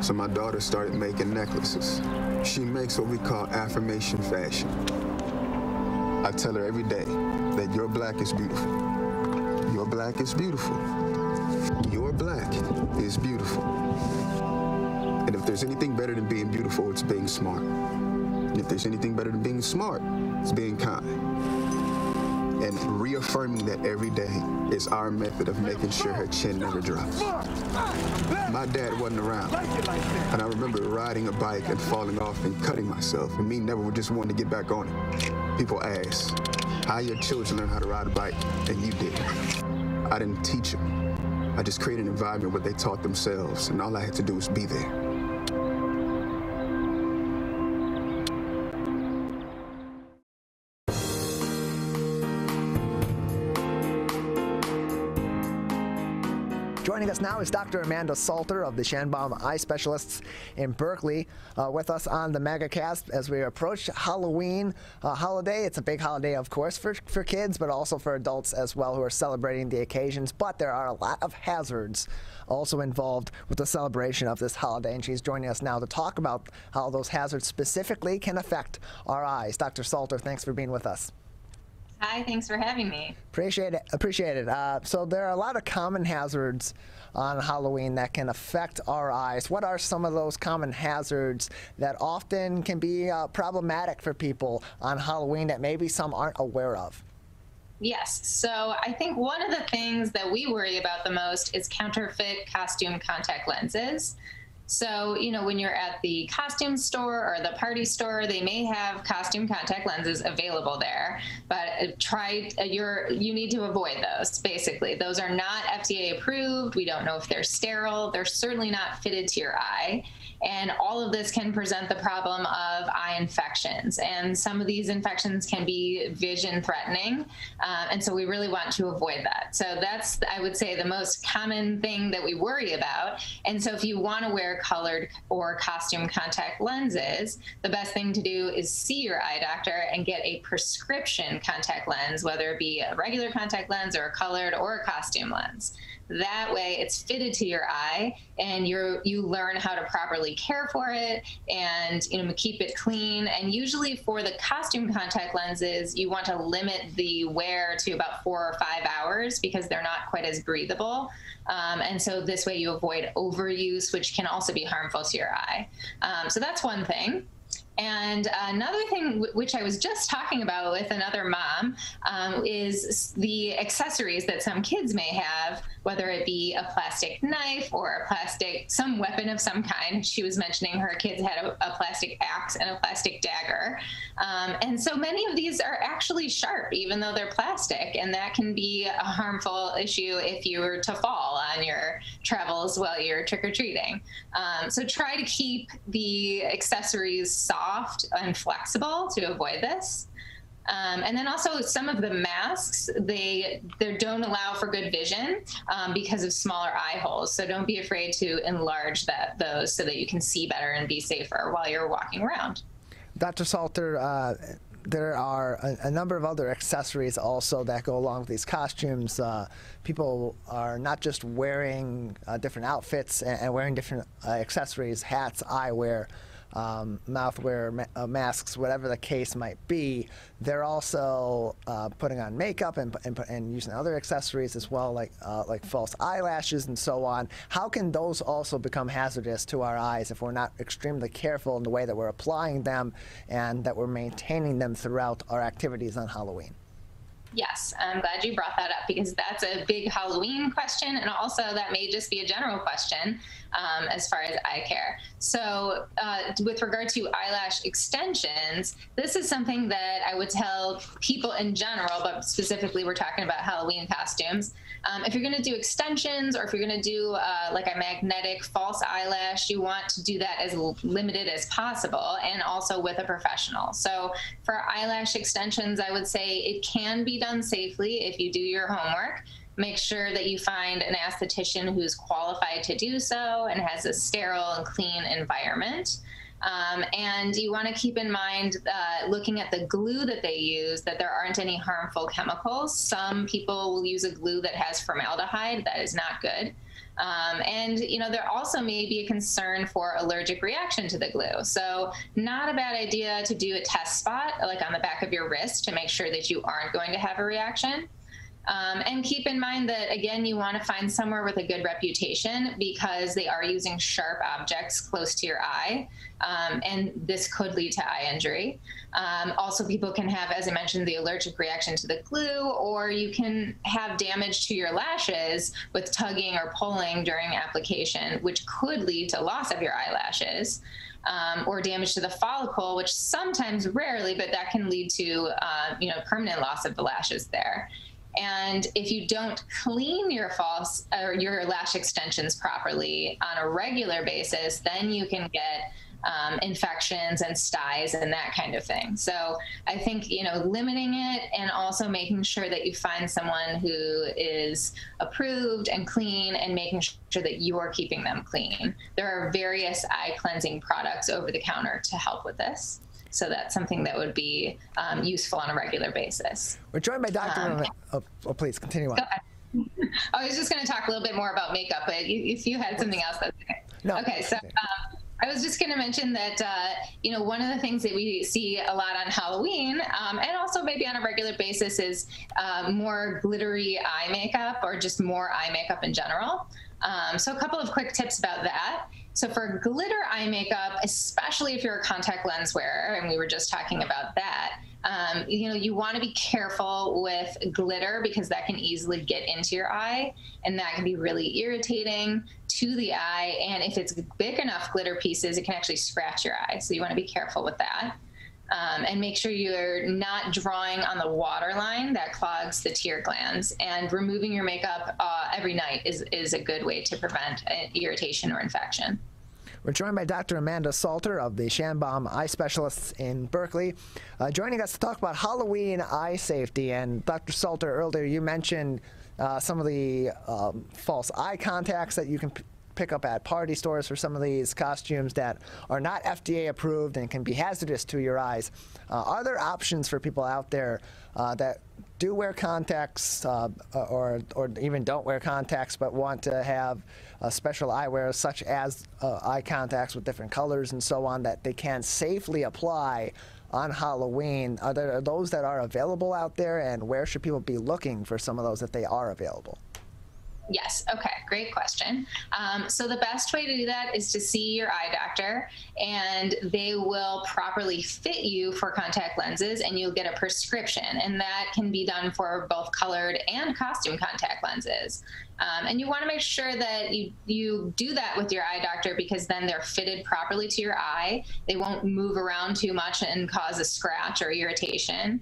So my daughter started making necklaces. She makes what we call affirmation fashion. I tell her every day that your black is beautiful. Your black is beautiful. Your black is beautiful. And if there's anything better than being beautiful, it's being smart. And if there's anything better than being smart, it's being kind. And reaffirming that every day is our method of making sure her chin never drops. My dad wasn't around, and I remember riding a bike and falling off and cutting myself, and me never just wanting to get back on it. People ask, how your children learn how to ride a bike, and you didn't. I didn't teach them. I just created an environment where they taught themselves, and all I had to do was be there. Joining us now is Dr. Amanda Salter of the Shanbaum Eye Specialists in Berkeley with us on the Megacast as we approach Halloween holiday. It's a big holiday, of course, for kids, but also for adults as well who are celebrating the occasions. But there are a lot of hazards also involved with the celebration of this holiday, and she's joining us now to talk about how those hazards specifically can affect our eyes. Dr. Salter, thanks for being with us. Hi, thanks for having me. Appreciate it. So there are a lot of common hazards on Halloween that can affect our eyes. What are some of those common hazards that often can be problematic for people on Halloween that maybe some aren't aware of? Yes, so I think one of the things that we worry about the most is counterfeit costume contact lenses. So, you know, when you're at the costume store or the party store, they may have costume contact lenses available there, but you need to avoid those, basically. Those are not FDA approved. We don't know if they're sterile. They're certainly not fitted to your eye. And all of this can present the problem of eye infections. And some of these infections can be vision threatening. And so we really want to avoid that. So that's, I would say, the most common thing that we worry about. And so if you want to wear colored or costume contact lenses, the best thing to do is see your eye doctor and get a prescription contact lens, whether it be a regular contact lens or a colored or a costume lens. That way it's fitted to your eye and you learn how to properly care for it and keep it clean. And usually for the costume contact lenses, you want to limit the wear to about 4 or 5 hours because they're not quite as breathable. And so this way you avoid overuse, which can also be harmful to your eye. So that's one thing. And another thing which I was just talking about with another mom is the accessories that some kids may have, whether it be a plastic knife or some weapon of some kind. She was mentioning her kids had a plastic axe and a plastic dagger. And so many of these are actually sharp, even though they're plastic, and that can be a harmful issue if you were to fall on your travels while you're trick-or-treating. So try to keep the accessories soft and flexible to avoid this. And then also some of the masks, they don't allow for good vision because of smaller eye holes. So don't be afraid to enlarge those so that you can see better and be safer while you're walking around. Dr. Salter, there are a number of other accessories also that go along with these costumes. People are not just wearing different outfits and wearing different accessories, hats, eyewear, mouthwear, masks, whatever the case might be. They're also putting on makeup and using other accessories as well, like false eyelashes and so on. How can those also become hazardous to our eyes if we're not extremely careful in the way that we're applying them and that we're maintaining them throughout our activities on Halloween? Yes, I'm glad you brought that up because that's a big Halloween question, and also that may just be a general question as far as eye care. So with regard to eyelash extensions, this is something that I would tell people in general, but specifically we're talking about Halloween costumes. If you're going to do extensions or if you're going to do like a magnetic false eyelash, you want to do that as limited as possible and also with a professional. So for eyelash extensions, I would say it can be done safely if you do your homework. Make sure that you find an esthetician who's qualified to do so and has a sterile and clean environment. And you want to keep in mind, looking at the glue that they use, that there aren't any harmful chemicals. Some people will use a glue that has formaldehyde. That is not good. And, you know, there also may be a concern for allergic reaction to the glue. So not a bad idea to do a test spot, like on the back of your wrist, to make sure that you aren't going to have a reaction. And keep in mind that, again, you want to find somewhere with a good reputation because they are using sharp objects close to your eye, and this could lead to eye injury. Also, people can have, as I mentioned, the allergic reaction to the glue, or you can have damage to your lashes with tugging or pulling during application, which could lead to loss of your eyelashes. Or damage to the follicle, which sometimes, rarely, but that can lead to you know, permanent loss of the lashes there. And if you don't clean your your lash extensions properly on a regular basis, then you can get infections and styes and that kind of thing. So I think, you know, limiting it and also making sure that you find someone who is approved and clean and making sure that you're keeping them clean. There are various eye cleansing products over the counter to help with this. So that's something that would be useful on a regular basis. We're joined by Dr. Please continue on. I was just going to talk a little bit more about makeup, but if you had something else, that's okay. No. Okay, so I was just going to mention that, you know, one of the things that we see a lot on Halloween and also maybe on a regular basis is more glittery eye makeup or just more eye makeup in general. So a couple of quick tips about that. So for glitter eye makeup, especially if you're a contact lens wearer, and we were just talking about that, you know, you want to be careful with glitter because that can easily get into your eye, and that can be really irritating to the eye. And if it's big enough glitter pieces, it can actually scratch your eye. So you want to be careful with that. And make sure you're not drawing on the waterline that clogs the tear glands. And removing your makeup every night is a good way to prevent irritation or infection. We're joined by Dr. Amanda Salter of the Shanbaum Eye Specialists in Berkeley, joining us to talk about Halloween eye safety. And Dr. Salter, earlier you mentioned some of the false eye contacts that you can pick up at party stores for some of these costumes that are not FDA approved and can be hazardous to your eyes. Are there options for people out there that do wear contacts or even don't wear contacts but want to have special eyewear such as eye contacts with different colors and so on that they can safely apply on Halloween? Are there those that are available out there, and where should people be looking for some of those if they are available? Yes. Okay. Great question. So the best way to do that is to see your eye doctor, and they will properly fit you for contact lenses, and you'll get a prescription, and that can be done for both colored and costume contact lenses. And you want to make sure that you do that with your eye doctor, because then they're fitted properly to your eye. They won't move around too much and cause a scratch or irritation.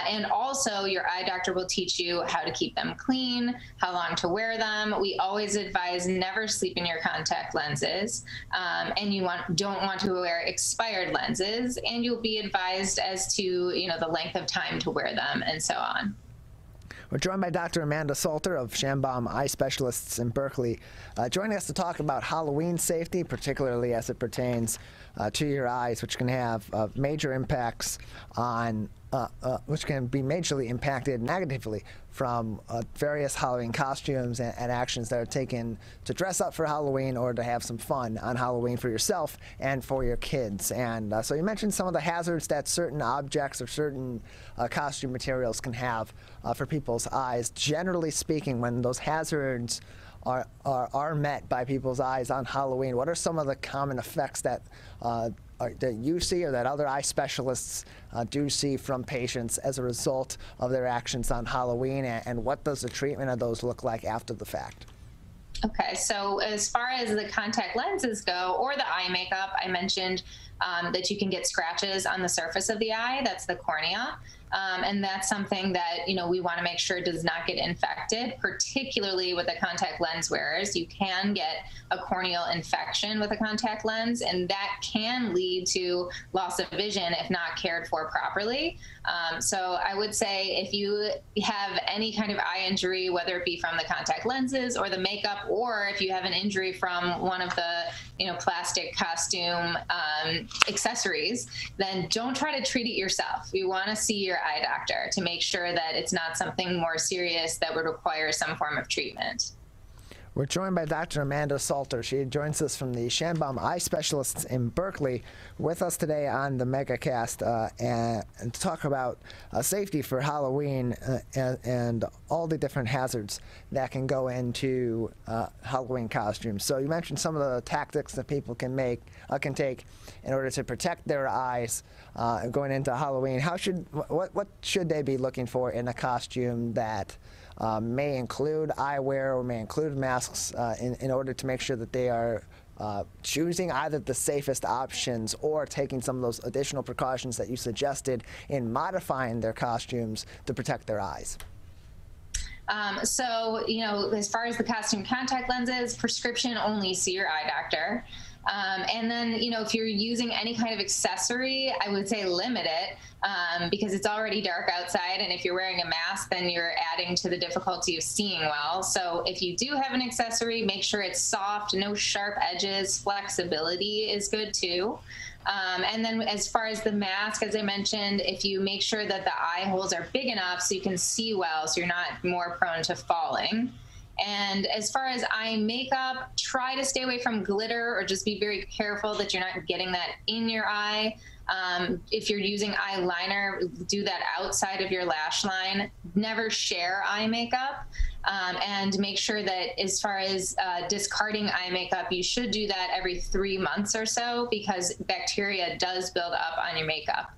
And also your eye doctor will teach you how to keep them clean, how long to wear them. We always advise never sleep in your contact lenses. And you don't want to wear expired lenses, and you'll be advised as to, the length of time to wear them and so on. We're joined by Dr. Amanda Salter of Schambaum Eye Specialists in Berkeley, joining us to talk about Halloween safety, particularly as it pertains to your eyes, which can have major impacts on, which can be majorly impacted negatively from various Halloween costumes and actions that are taken to dress up for Halloween or to have some fun on Halloween for yourself and for your kids. And so you mentioned some of the hazards that certain objects or certain costume materials can have for people's eyes. Generally speaking, when those hazards are met by people's eyes on Halloween, what are some of the common effects that that you see or that other eye specialists do see from patients as a result of their actions on Halloween, and what does the treatment of those look like after the fact? Okay, so as far as the contact lenses go, or the eye makeup, I mentioned that you can get scratches on the surface of the eye. That's the cornea. And that's something that, we want to make sure does not get infected, particularly with the contact lens wearers. You can get a corneal infection with a contact lens, and that can lead to loss of vision if not cared for properly. So I would say if you have any kind of eye injury, whether it be from the contact lenses or the makeup, or if you have an injury from one of the, plastic costume accessories, then don't try to treat it yourself. You want to see your eye doctor to make sure that it's not something more serious that would require some form of treatment. We're joined by Dr. Amanda Salter. She joins us from the Schambaum Eye Specialists in Berkeley, with us today on the Megacast, and to talk about safety for Halloween and all the different hazards that can go into Halloween costumes. So you mentioned some of the tactics that people can take in order to protect their eyes going into Halloween. What should they be looking for in a costume that may include eyewear or may include masks in order to make sure that they are choosing either the safest options or taking some of those additional precautions that you suggested in modifying their costumes to protect their eyes? So, as far as the costume contact lenses, prescription only, see your eye doctor. And then, if you're using any kind of accessory, I would say limit it because it's already dark outside. And if you're wearing a mask, then you're adding to the difficulty of seeing well. So if you do have an accessory, make sure it's soft, no sharp edges. Flexibility is good too. And then as far as the mask, as I mentioned, if you make sure that the eye holes are big enough so you can see well, so you're not more prone to falling. And as far as eye makeup, try to stay away from glitter, or just be very careful that you're not getting that in your eye. If you're using eyeliner, do that outside of your lash line. Never share eye makeup. And make sure that as far as discarding eye makeup, you should do that every 3 months or so, because bacteria does build up on your makeup.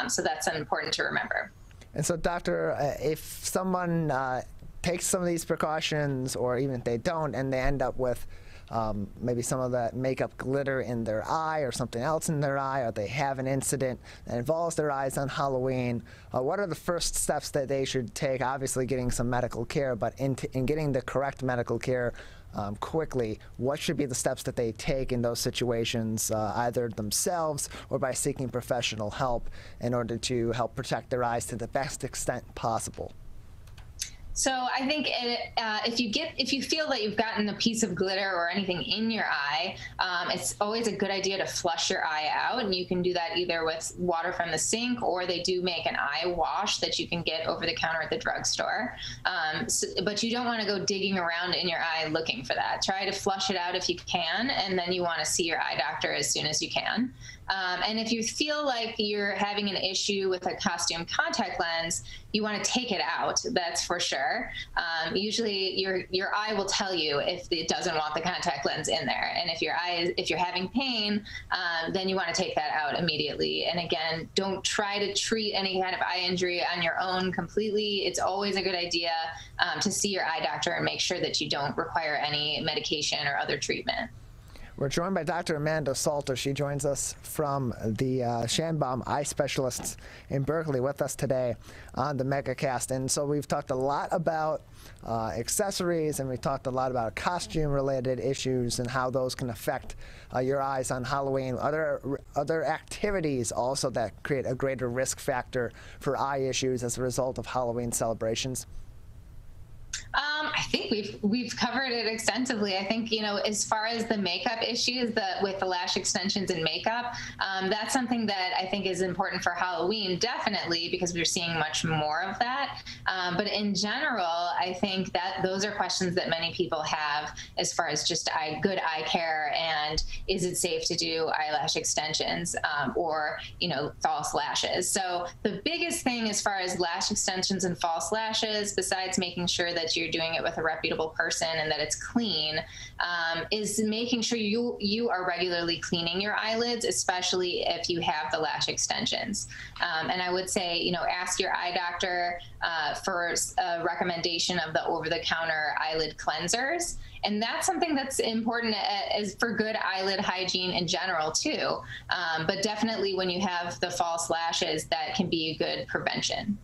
So that's important to remember. And so, Doctor, if someone takes some of these precautions, or even if they don't, and they end up with maybe some of that makeup glitter in their eye or something else in their eye, or they have an incident that involves their eyes on Halloween, what are the first steps that they should take? Obviously getting some medical care, but in getting the correct medical care quickly, what should be the steps that they take in those situations, either themselves or by seeking professional help in order to help protect their eyes to the best extent possible? So I think if you feel that you've gotten a piece of glitter or anything in your eye, it's always a good idea to flush your eye out, and you can do that either with water from the sink, or they do make an eye wash that you can get over the counter at the drugstore. But you don't want to go digging around in your eye looking for that. Try to flush it out if you can, and then you want to see your eye doctor as soon as you can. And if you feel like you're having an issue with a costume contact lens, you want to take it out, that's for sure. doctor, usually your eye will tell you if it doesn't want the contact lens in there. And if you're having pain, then you want to take that out immediately. And again, don't try to treat any kind of eye injury on your own completely. It's always a good idea to see your eye doctor and make sure that you don't require any medication or other treatment. We're joined by Dr. Amanda Salter. She joins us from the Shanbaum Eye Specialists in Berkeley with us today on the Megacast. And so we've talked a lot about accessories, and we talked a lot about costume-related issues and how those can affect your eyes on Halloween. Other activities also that create a greater risk factor for eye issues as a result of Halloween celebrations. I think we've covered it extensively. I think, as far as the makeup issues with the lash extensions and makeup, that's something that I think is important for Halloween, definitely, because we're seeing much more of that. But in general, I think that those are questions that many people have as far as just good eye care, and is it safe to do eyelash extensions or, false lashes. So the biggest thing as far as lash extensions and false lashes, besides making sure that you're doing it with a reputable person and that it's clean, is making sure you are regularly cleaning your eyelids, especially if you have the lash extensions. And I would say, ask your eye doctor for a recommendation of the over-the-counter eyelid cleansers. And that's something that's important as for good eyelid hygiene in general too. But definitely when you have the false lashes, that can be a good prevention.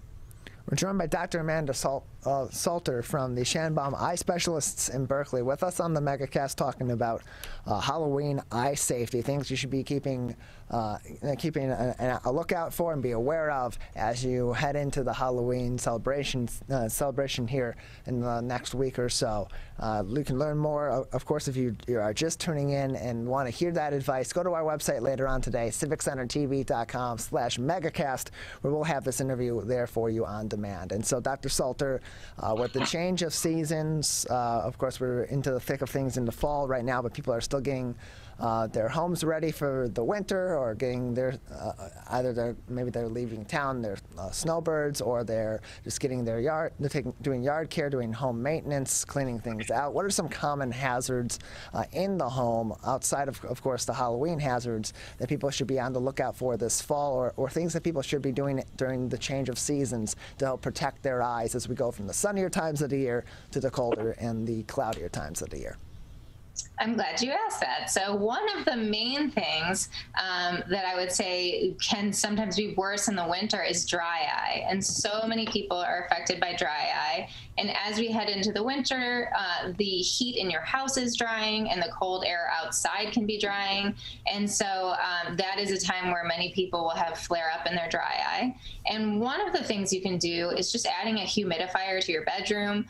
We're joined by Dr. Amanda Salter from the Shanbaum Eye Specialists in Berkeley with us on the Megacast, talking about Halloween eye safety, things you should be keeping a lookout for and be aware of as you head into the Halloween celebration here in the next week or so. You can learn more, of course, if you are just tuning in and want to hear that advice. Go to our website later on today, civiccentertv.com/megacast, where we'll have this interview there for you on demand. And so, Dr. Salter, with the change of seasons, of course, we're into the thick of things in the fall right now, but people are still getting their homes ready for the winter, or getting their maybe they're leaving town, they're snowbirds, or they're just getting their yard, doing yard care, doing home maintenance, cleaning things out. What are some common hazards in the home outside of course, the Halloween hazards that people should be on the lookout for this fall, or things that people should be doing during the change of seasons to help protect their eyes as we go from the sunnier times of the year to the colder and the cloudier times of the year? I'm glad you asked that. So one of the main things that I would say can sometimes be worse in the winter is dry eye. And so many people are affected by dry eye. And as we head into the winter, the heat in your house is drying and the cold air outside can be drying. And so that is a time where many people will have flare up in their dry eye. And one of the things you can do is just adding a humidifier to your bedroom,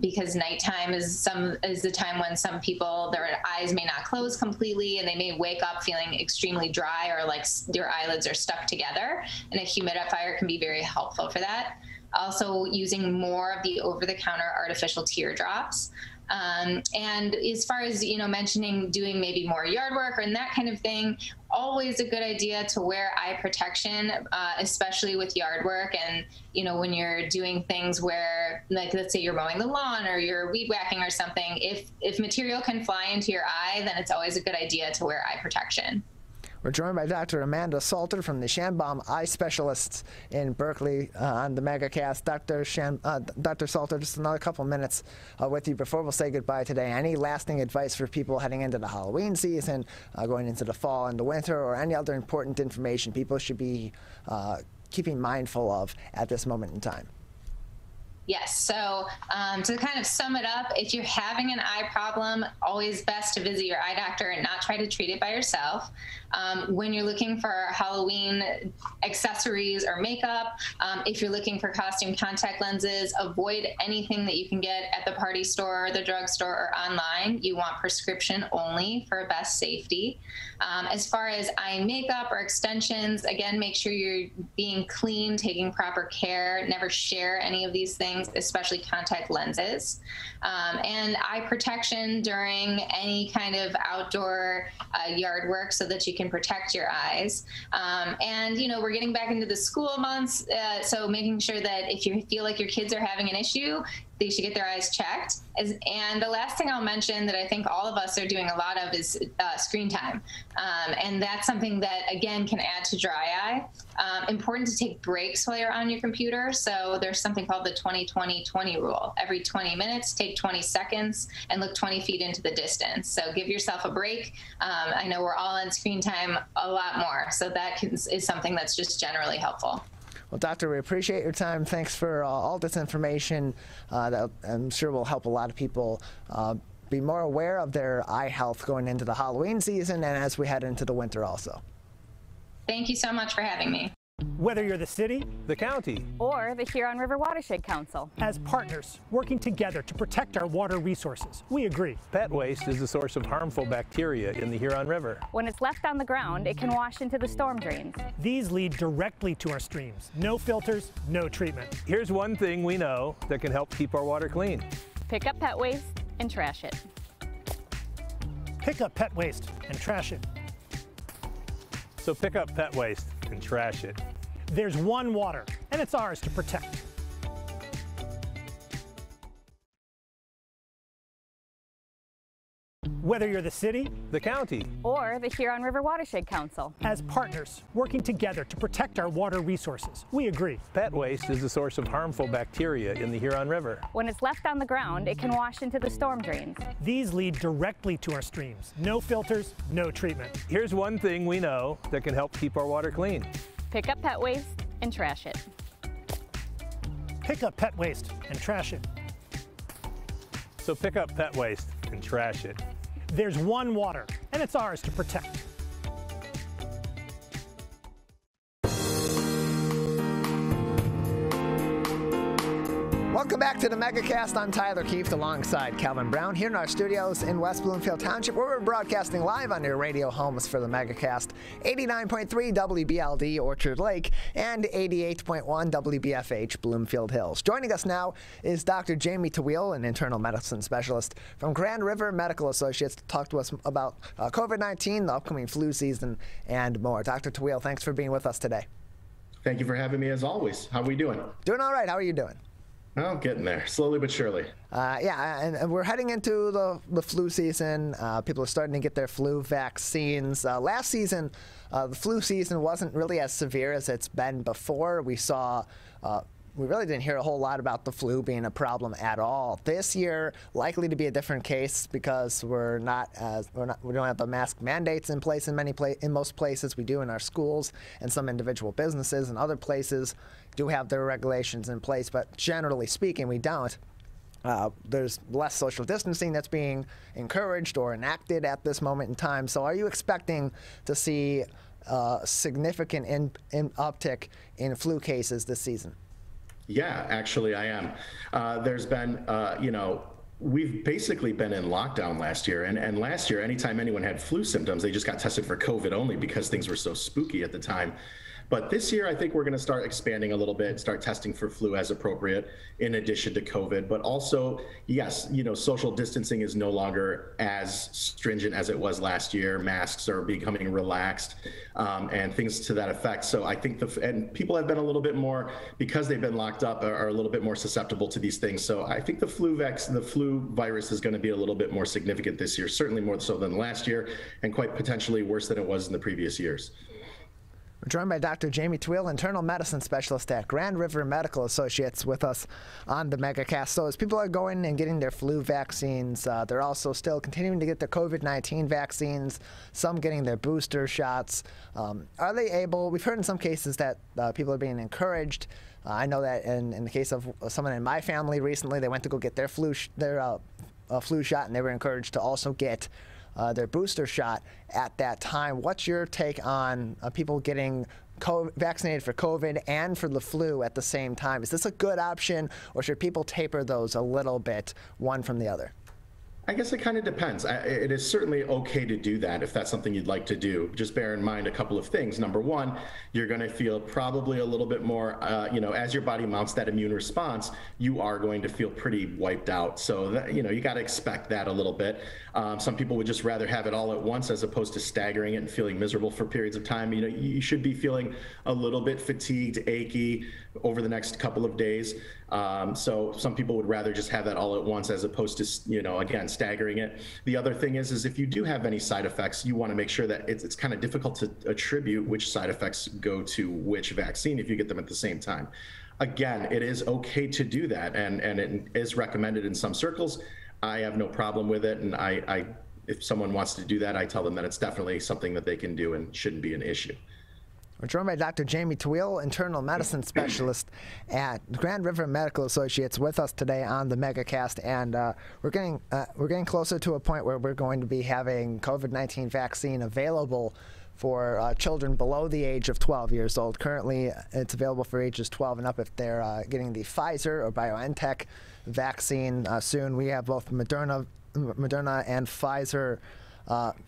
because nighttime is the time when some people, their eyes may not close completely and they may wake up feeling extremely dry, or like your eyelids are stuck together. And a humidifier can be very helpful for that. Also using more of the over-the-counter artificial teardrops. And as far as, mentioning doing maybe more yard work and that kind of thing, always a good idea to wear eye protection, especially with yard work. And, when you're doing things where, like, let's say you're mowing the lawn or you're weed whacking or something, if material can fly into your eye, then it's always a good idea to wear eye protection. We're joined by Dr. Amanda Salter from the Shanbaum Eye Specialists in Berkeley on the Megacast. Dr. Salter, just another couple minutes with you before we'll say goodbye today. Any lasting advice for people heading into the Halloween season, going into the fall and the winter, or any other important information people should be keeping mindful of at this moment in time? Yes. So to kind of sum it up, if you're having an eye problem, always best to visit your eye doctor and not try to treat it by yourself. When you're looking for Halloween accessories or makeup, if you're looking for costume contact lenses, avoid anything that you can get at the party store, the drugstore, or online. You want prescription only for best safety. As far as eye makeup or extensions, again, make sure you're being clean, taking proper care. Never share any of these things things, especially contact lenses, and eye protection during any kind of outdoor yard work so that you can protect your eyes. And, you know, we're getting back into the school months, so making sure that if you feel like your kids are having an issue, they should get their eyes checked. And the last thing I'll mention that I think all of us are doing a lot of is screen time. And that's something that, again, can add to dry eye. Important to take breaks while you're on your computer. So there's something called the 20-20-20 rule. Every 20 minutes, take 20 seconds and look 20 feet into the distance. So give yourself a break. I know we're all on screen time a lot more. So that is something that's just generally helpful. Well, Doctor, we appreciate your time. Thanks for all this information that I'm sure will help a lot of people be more aware of their eye health going into the Halloween season and as we head into the winter also. Thank you so much for having me. Whether you're the city, the county, or the Huron River Watershed Council. As partners working together to protect our water resources, we agree. Pet waste is a source of harmful bacteria in the Huron River. When it's left on the ground, it can wash into the storm drains. These lead directly to our streams. No filters, no treatment. Here's one thing we know that can help keep our water clean. Pick up pet waste and trash it. Pick up pet waste and trash it. So pick up pet waste and trash it. There's one water, and it's ours to protect. Whether you're the city, the county, or the Huron River Watershed Council. As partners working together to protect our water resources, we agree. Pet waste is a source of harmful bacteria in the Huron River. When it's left on the ground, it can wash into the storm drains. These lead directly to our streams. No filters, no treatment. Here's one thing we know that can help keep our water clean. Pick up pet waste and trash it. Pick up pet waste and trash it. So pick up pet waste and trash it. There's one water, and it's ours to protect. Welcome back to the Megacast. I'm Tyler Keefe alongside Calvin Brown here in our studios in West Bloomfield Township, where we're broadcasting live on your radio homes for the Megacast, 89.3 WBLD Orchard Lake and 88.1 WBFH Bloomfield Hills. Joining us now is Dr. Jamie Taweel, an internal medicine specialist from Grand River Medical Associates, to talk to us about COVID-19, the upcoming flu season, and more. Dr. Taweel, thanks for being with us today. Thank you for having me as always. How are we doing? Doing all right. How are you doing? Oh, getting there, slowly but surely. Yeah, and we're heading into the flu season. People are starting to get their flu vaccines. Last season, the flu season wasn't really as severe as it's been before. We really didn't hear a whole lot about the flu being a problem at all. This year, likely to be a different case because we don't have the mask mandates in place in most places. We do in our schools and some individual businesses, and other places do have their regulations in place, but generally speaking, we don't. There's less social distancing that's being encouraged or enacted at this moment in time. So are you expecting to see a significant uptick in flu cases this season? Yeah, actually I am. There's been, we've basically been in lockdown last year. And last year, anytime anyone had flu symptoms, they just got tested for COVID only because things were so spooky at the time. But this year, I think we're going to start expanding a little bit, start testing for flu as appropriate in addition to COVID. But also, yes, social distancing is no longer as stringent as it was last year. Masks are becoming relaxed and things to that effect. So I think and people have been a little bit more, because they've been locked up, are a little bit more susceptible to these things. So I think the flu virus is going to be a little bit more significant this year, certainly more so than last year, and quite potentially worse than it was in the previous years. We're joined by Dr. Jamie Taweel, internal medicine specialist at Grand River Medical Associates, with us on the Megacast. So as people are going and getting their flu vaccines, they're also still continuing to get their COVID-19 vaccines, some getting their booster shots. Are they able, we've heard in some cases that people are being encouraged. I know that in the case of someone in my family recently, they went to go get their flu shot, and they were encouraged to also get their booster shot at that time. What's your take on people getting vaccinated for COVID and for the flu at the same time? Is this a good option, or should people taper those a little bit, one from the other? I guess it kind of depends. It is certainly okay to do that if that's something you'd like to do. Just bear in mind a couple of things. Number one, you're going to feel probably a little bit more, as your body mounts that immune response, you are going to feel pretty wiped out. So, that, you got to expect that a little bit. Some people would just rather have it all at once as opposed to staggering it and feeling miserable for periods of time. You should be feeling a little bit fatigued, achy over the next couple of days. So some people would rather just have that all at once as opposed to, again, staggering it. The other thing is if you do have any side effects, you want to make sure that it's kind of difficult to attribute which side effects go to which vaccine if you get them at the same time. Again, it is okay to do that, and it is recommended in some circles. I have no problem with it, and if someone wants to do that, I tell them that it's definitely something that they can do and shouldn't be an issue. We're joined by Dr. Jamie Taweel, internal medicine specialist at Grand River Medical Associates, with us today on the Megacast, and we're getting closer to a point where we're going to be having COVID-19 vaccine available for children below the age of 12 years old. Currently, it's available for ages 12 and up if they're getting the Pfizer or BioNTech vaccine. Soon, we have both Moderna and Pfizer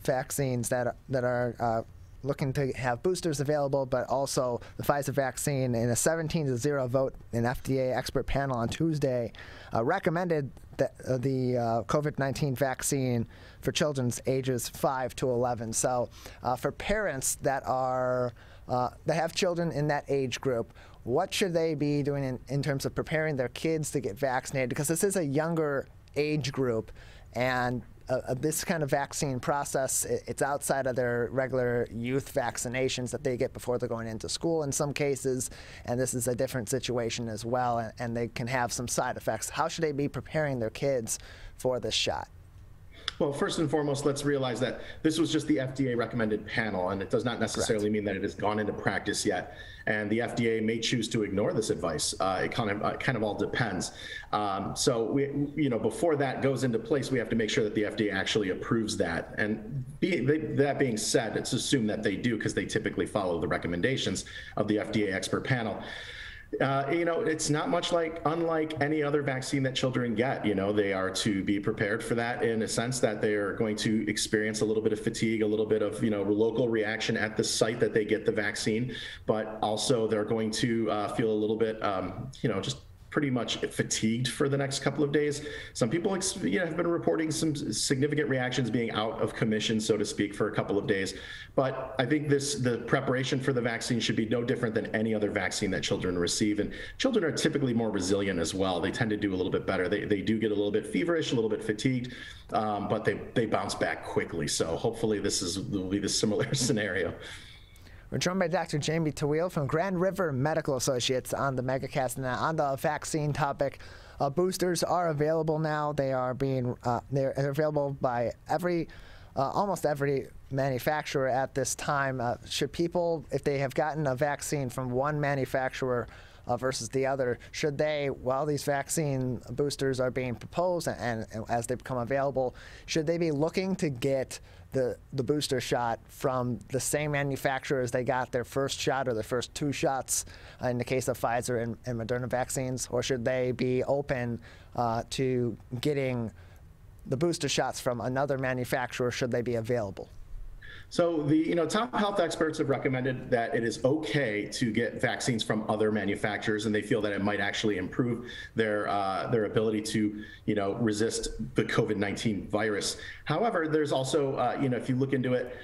vaccines that are looking to have boosters available, but also the Pfizer vaccine, in a 17-0 vote, an FDA expert panel on Tuesday recommended that the COVID-19 vaccine for children's ages 5 to 11. So for parents that have children in that age group, what should they be doing in terms of preparing their kids to get vaccinated? Because this is a younger age group, and this kind of vaccine process, it's outside of their regular youth vaccinations that they get before they're going into school in some cases, and this is a different situation as well, and they can have some side effects. How should they be preparing their kids for this shot? Well, first and foremost, let's realize that this was just the FDA recommended panel, and it does not necessarily mean that it has gone into practice yet. And the FDA may choose to ignore this advice. It kind of all depends. So before that goes into place, we have to make sure that the FDA actually approves that. And that being said, it's assumed that they do, because they typically follow the recommendations of the FDA expert panel. It's not much unlike any other vaccine that children get. They are to be prepared for that in a sense that they are going to experience a little bit of fatigue, a little bit of, local reaction at the site that they get the vaccine, but also they're going to feel a little bit, just pretty much fatigued for the next couple of days. Some people have been reporting some significant reactions, being out of commission, so to speak, for a couple of days. But I think the preparation for the vaccine should be no different than any other vaccine that children receive. And children are typically more resilient as well. They tend to do a little bit better. They do get a little bit feverish, a little bit fatigued, but they bounce back quickly. So hopefully will be the similar scenario. We're joined by Dr. Jamie Taweel from Grand River Medical Associates on the Megacast. And on the vaccine topic, boosters are available now. They're available by almost every manufacturer at this time. Should people, if they have gotten a vaccine from one manufacturer versus the other, should they, while these vaccine boosters are being proposed and as they become available, should they be looking to get the booster shot from the same manufacturer as they got their first shot or their first two shots in the case of Pfizer and Moderna vaccines, or should they be open to getting the booster shots from another manufacturer should they be available? So the top health experts have recommended that it is okay to get vaccines from other manufacturers, and they feel that it might actually improve their ability to resist the COVID-19 virus. However, there's also if you look into it,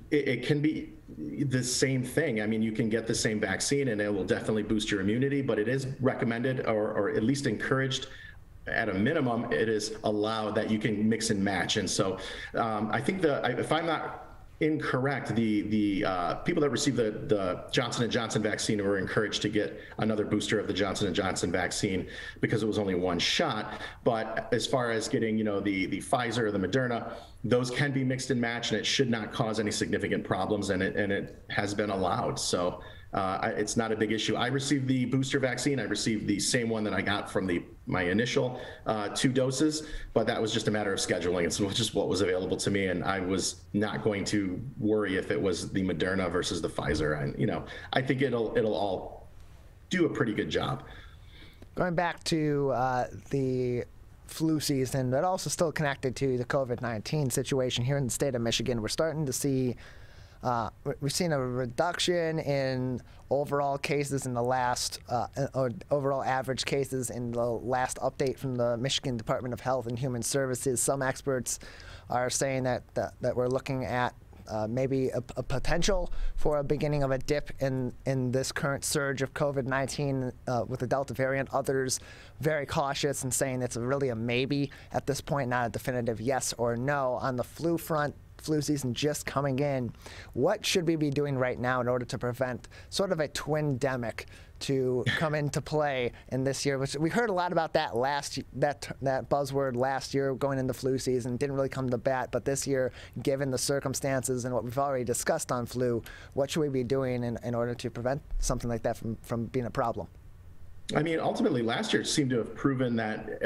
it can be the same thing. I mean, you can get the same vaccine and it will definitely boost your immunity, but it is recommended or at least encouraged. At a minimum, it is allowed that you can mix and match. And so I think if I'm not incorrect, the people that received the Johnson & Johnson vaccine were encouraged to get another booster of the Johnson & Johnson vaccine because it was only one shot. But as far as getting, the Pfizer or the Moderna, those can be mixed and matched, and it should not cause any significant problems, and it has been allowed. So it's not a big issue. I received the booster vaccine. I received the same one that I got from my initial 2 doses, but that was just a matter of scheduling. It's just what was available to me, and I was not going to worry if it was the Moderna versus the Pfizer. And I think it'll all do a pretty good job. Going back to the flu season, but also still connected to the COVID-19 situation here in the state of Michigan. We're starting to see, we've seen a reduction in overall cases in the last, overall average cases in the last update from the Michigan Department of Health and Human Services. Some experts are saying that we're looking at maybe a potential for a beginning of a dip in this current surge of COVID-19 with the Delta variant. Others very cautious and saying it's really a maybe at this point, not a definitive yes or no. On the flu front, flu season just coming in, what should we be doing right now in order to prevent sort of a twin-demic to come into play in this year? Which we heard a lot about that that buzzword last year going into flu season, didn't really come to bat. But this year, given the circumstances and what we've already discussed on flu, what should we be doing in order to prevent something like that from being a problem? I mean, ultimately, last year it seemed to have proven that,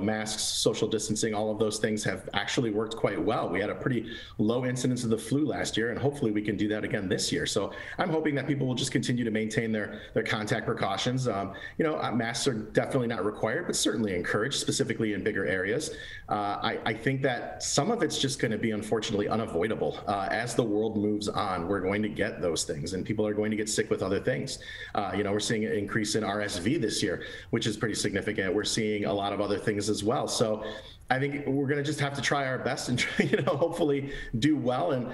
masks, social distancing, all of those things have actually worked quite well. We had a pretty low incidence of the flu last year, and hopefully we can do that again this year. So I'm hoping that people will just continue to maintain their contact precautions. Masks are definitely not required, but certainly encouraged, specifically in bigger areas. I think that some of it's just going to be, unfortunately, unavoidable. As the world moves on, we're going to get those things, and people are going to get sick with other things. We're seeing an increase in RSV this year, which is pretty significant. We're seeing a lot of other things as well. So I think we're going to just have to try our best and hopefully do well and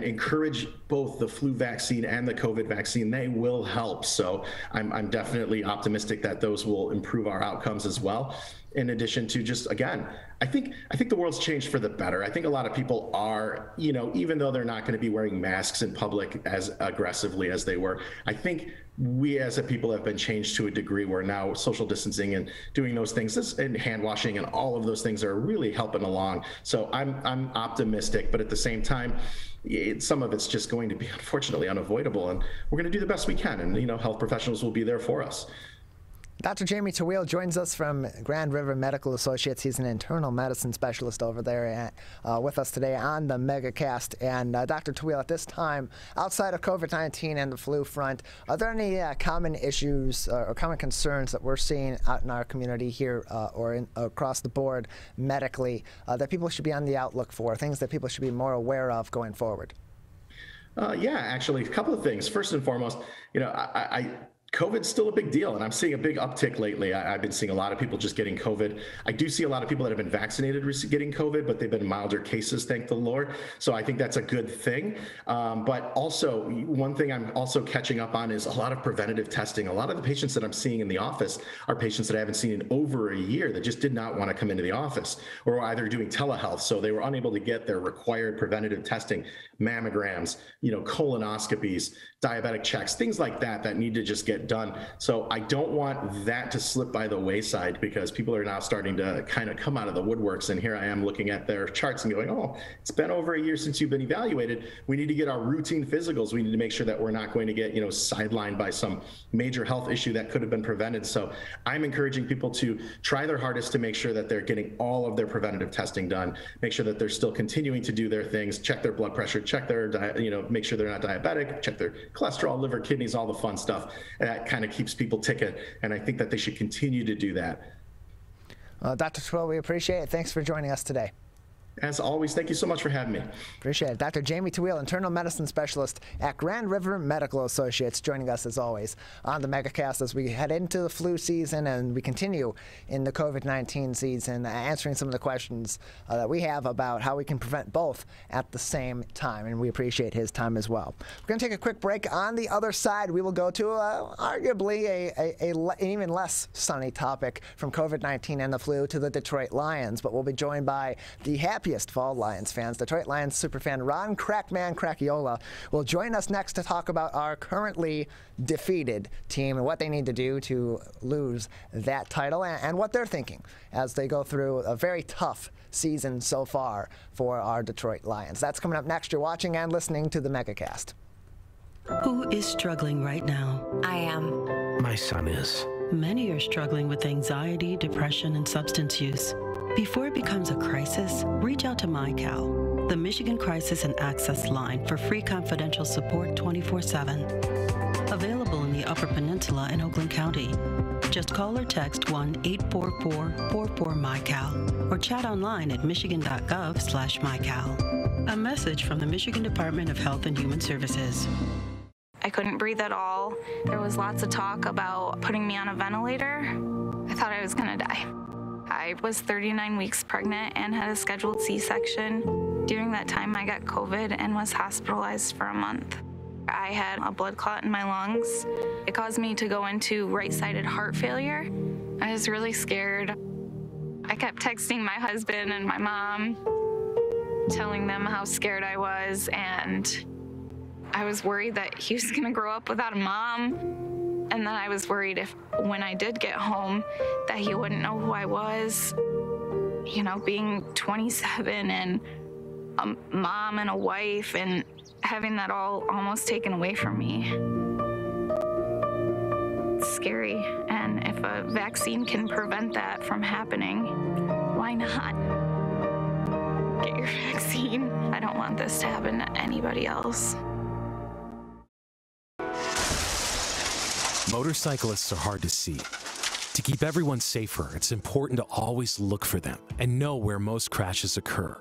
encourage both the flu vaccine and the COVID vaccine. They will help. So I'm definitely optimistic that those will improve our outcomes as well. In addition to just, again, I think the world's changed for the better. I think a lot of people are, even though they're not going to be wearing masks in public as aggressively as they were, I think we as a people have been changed to a degree where now social distancing and doing those things and hand washing and all of those things are really helping along. So I'm optimistic, but at the same time, some of it's just going to be unfortunately unavoidable, and we're going to do the best we can, and health professionals will be there for us. Dr. Jamie Taweel joins us from Grand River Medical Associates. He's an internal medicine specialist over there with us today on the Megacast. And Dr. Taweel, at this time, outside of COVID-19 and the flu front, are there any common issues or common concerns that we're seeing out in our community here or across the board medically that people should be on the outlook for, things that people should be more aware of going forward? Yeah, actually, a couple of things. First and foremost, COVID's still a big deal, and I'm seeing a big uptick lately. I've been seeing a lot of people just getting COVID. I do see a lot of people that have been vaccinated getting COVID, but they've been milder cases, thank the Lord. So I think that's a good thing. But also, one thing I'm also catching up on is a lot of preventative testing. A lot of the patients that I'm seeing in the office are patients that I haven't seen in over a year that just did not want to come into the office, or were either doing telehealth, so they were unable to get their required preventative testing, mammograms, colonoscopies, diabetic checks, things like that need to just get done. So I don't want that to slip by the wayside, because people are now starting to kind of come out of the woodworks, and here I am looking at their charts and going, oh, it's been over a year since you've been evaluated. We need to get our routine physicals. We need to make sure that we're not going to get sidelined by some major health issue that could have been prevented. So I'm encouraging people to try their hardest to make sure that they're getting all of their preventative testing done, make sure that they're still continuing to do their things, check their blood pressure, check their make sure they're not diabetic, check their cholesterol, liver, kidneys, all the fun stuff. And that kind of keeps people ticking, and I think that they should continue to do that. Dr. Taweel, we appreciate it. Thanks for joining us today. As always, thank you so much for having me. Appreciate it. Dr. Jamie Taweel, internal medicine specialist at Grand River Medical Associates, joining us as always on the Megacast as we head into the flu season and we continue in the COVID-19 season, answering some of the questions that we have about how we can prevent both at the same time, and we appreciate his time as well. We're going to take a quick break. On the other side, we will go to arguably an even less sunny topic, from COVID-19 and the flu to the Detroit Lions, but we'll be joined by the happiest of all Lions fans, Detroit Lions Superfan Crackman Crachiola, will join us next to talk about our currently defeated team and what they need to do to lose that title, and what they're thinking as they go through a very tough season so far for our Detroit Lions. That's coming up next. You're watching and listening to the Megacast. Who is struggling right now? I am. My son is. Many are struggling with anxiety, depression, and substance use. Before it becomes a crisis, reach out to MyCal, the Michigan Crisis and Access Line, for free confidential support 24/7. Available in the the Upper Peninsula and Oakland County. Just call or text 1-844-44-MyCal or chat online at michigan.gov/MyCal. A message from the Michigan Department of Health and Human Services. I couldn't breathe at all. There was lots of talk about putting me on a ventilator. I thought I was gonna die. I was 39 weeks pregnant and had a scheduled C-section. During that time, I got COVID and was hospitalized for a month. I had a blood clot in my lungs. It caused me to go into right-sided heart failure. I was really scared. I kept texting my husband and my mom, telling them how scared I was, and I was worried that he was gonna grow up without a mom. And then I was worried if, when I did get home, that he wouldn't know who I was. You know, being 27 and a mom and a wife and having that all almost taken away from me. It's scary, and if a vaccine can prevent that from happening, why not? Get your vaccine. I don't want this to happen to anybody else. Motorcyclists are hard to see. To keep everyone safer, it's important to always look for them and know where most crashes occur.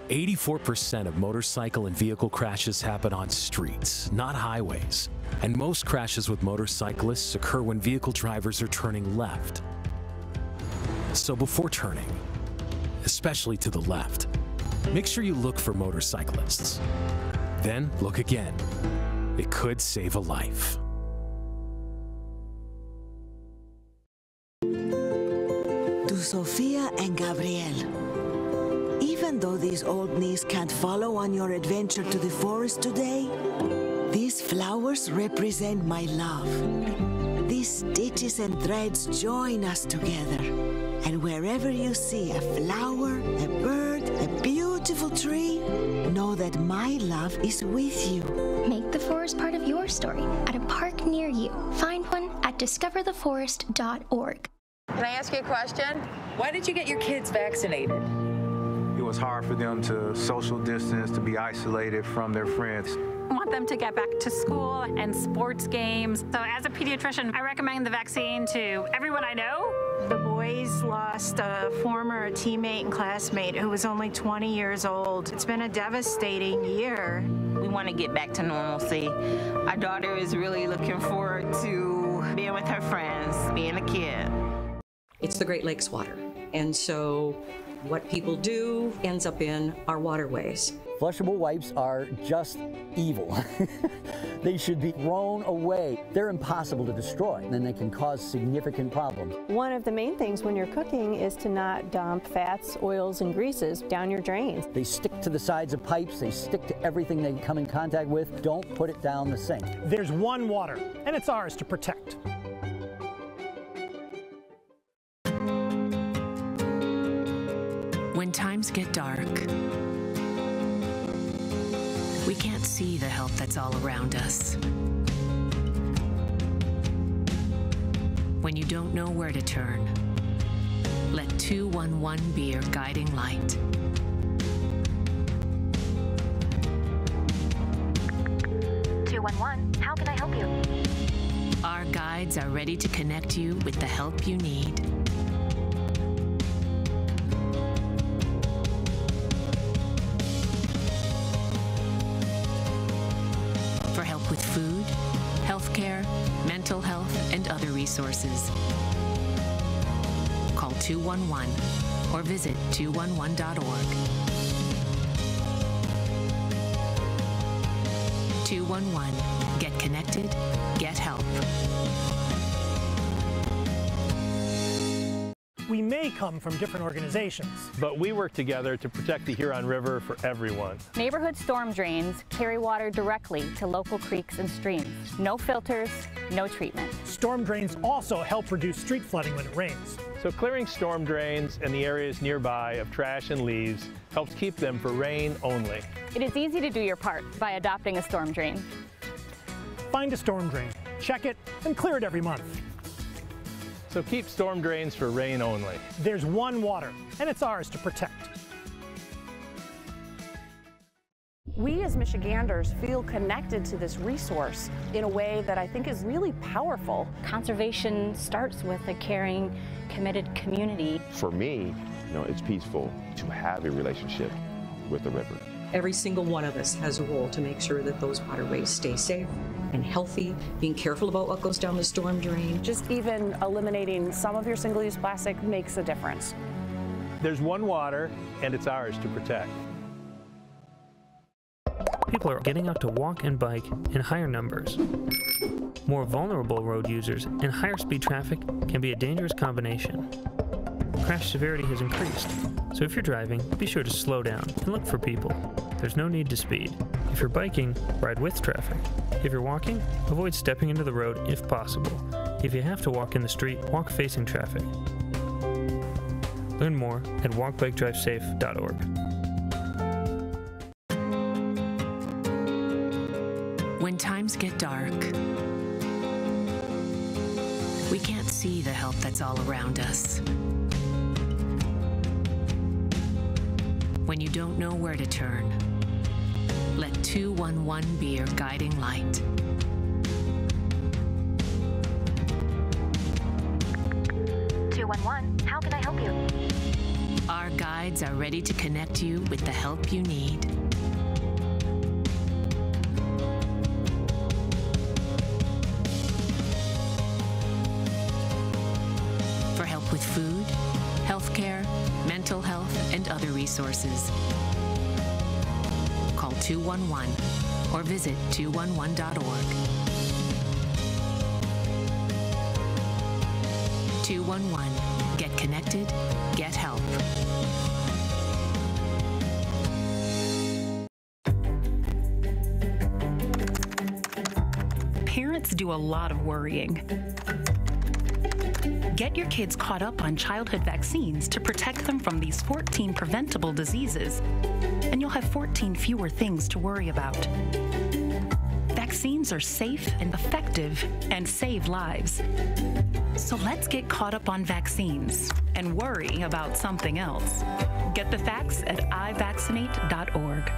84% of motorcycle and vehicle crashes happen on streets, not highways. And most crashes with motorcyclists occur when vehicle drivers are turning left. So before turning, especially to the left, make sure you look for motorcyclists. Then look again. It could save a life. To Sofia and Gabriel. Even though these old knees can't follow on your adventure to the forest today, these flowers represent my love. These stitches and threads join us together. And wherever you see a flower, a bird, a beautiful tree, know that my love is with you. Make the forest part of your story at a park near you. Find one at discovertheforest.org. Can I ask you a question? Why did you get your kids vaccinated? It was hard for them to social distance, to be isolated from their friends. I want them to get back to school and sports games. So as a pediatrician, I recommend the vaccine to everyone I know. The boys lost a former teammate and classmate who was only 20 years old. It's been a devastating year. We want to get back to normalcy. Our daughter is really looking forward to being with her friends, being a kid. It's the Great Lakes water, and so what people do ends up in our waterways. Flushable wipes are just evil. They should be thrown away. They're impossible to destroy, and they can cause significant problems. One of the main things when you're cooking is to not dump fats, oils, and greases down your drains. They stick to the sides of pipes. They stick to everything they come in contact with. Don't put it down the sink. There's one water, and it's ours to protect. When times get dark, we can't see the help that's all around us. When you don't know where to turn, let 211 be your guiding light. How can I help you? Our guides are ready to connect you with the help you need. For help with food, healthcare, mental health, and other resources. Call 211 or visit 211.org. 211. Get connected, get help. We may come from different organizations, but we work together to protect the Huron River for everyone. Neighborhood storm drains carry water directly to local creeks and streams. No filters, no treatment. Storm drains also help reduce street flooding when it rains. So clearing storm drains and the areas nearby of trash and leaves helps keep them for rain only. It is easy to do your part by adopting a storm drain. Find a storm drain, check it, and clear it every month. So keep storm drains for rain only. There's one water, and it's ours to protect. We as Michiganders feel connected to this resource in a way that I think is really powerful. Conservation starts with a caring, committed community. For me, it's peaceful to have a relationship with the river. Every single one of us has a role to make sure that those waterways stay safe and healthy, being careful about what goes down the storm drain. Just even eliminating some of your single-use plastic makes a difference. There's one water, and it's ours to protect. People are getting out to walk and bike in higher numbers. More vulnerable road users and higher speed traffic can be a dangerous combination. Crash severity has increased, so if you're driving, be sure to slow down and look for people. There's no need to speed. If you're biking, ride with traffic. If you're walking, avoid stepping into the road if possible. If you have to walk in the street, walk facing traffic. Learn more at walkbikedrivesafe.org. When times get dark, we can't see the help that's all around us. When you don't know where to turn, let 211 be your guiding light. How can I help you? Our guides are ready to connect you with the help you need. For help with food, healthcare, mental health, and other resources, call 211 or visit 211.org. 211. Get connected, get help. Parents do a lot of worrying. Get your kids caught up on childhood vaccines to protect them from these 14 preventable diseases, and you'll have 14 fewer things to worry about. Vaccines are safe and effective and save lives. So let's get caught up on vaccines and worry about something else. Get the facts at ivaccinate.org.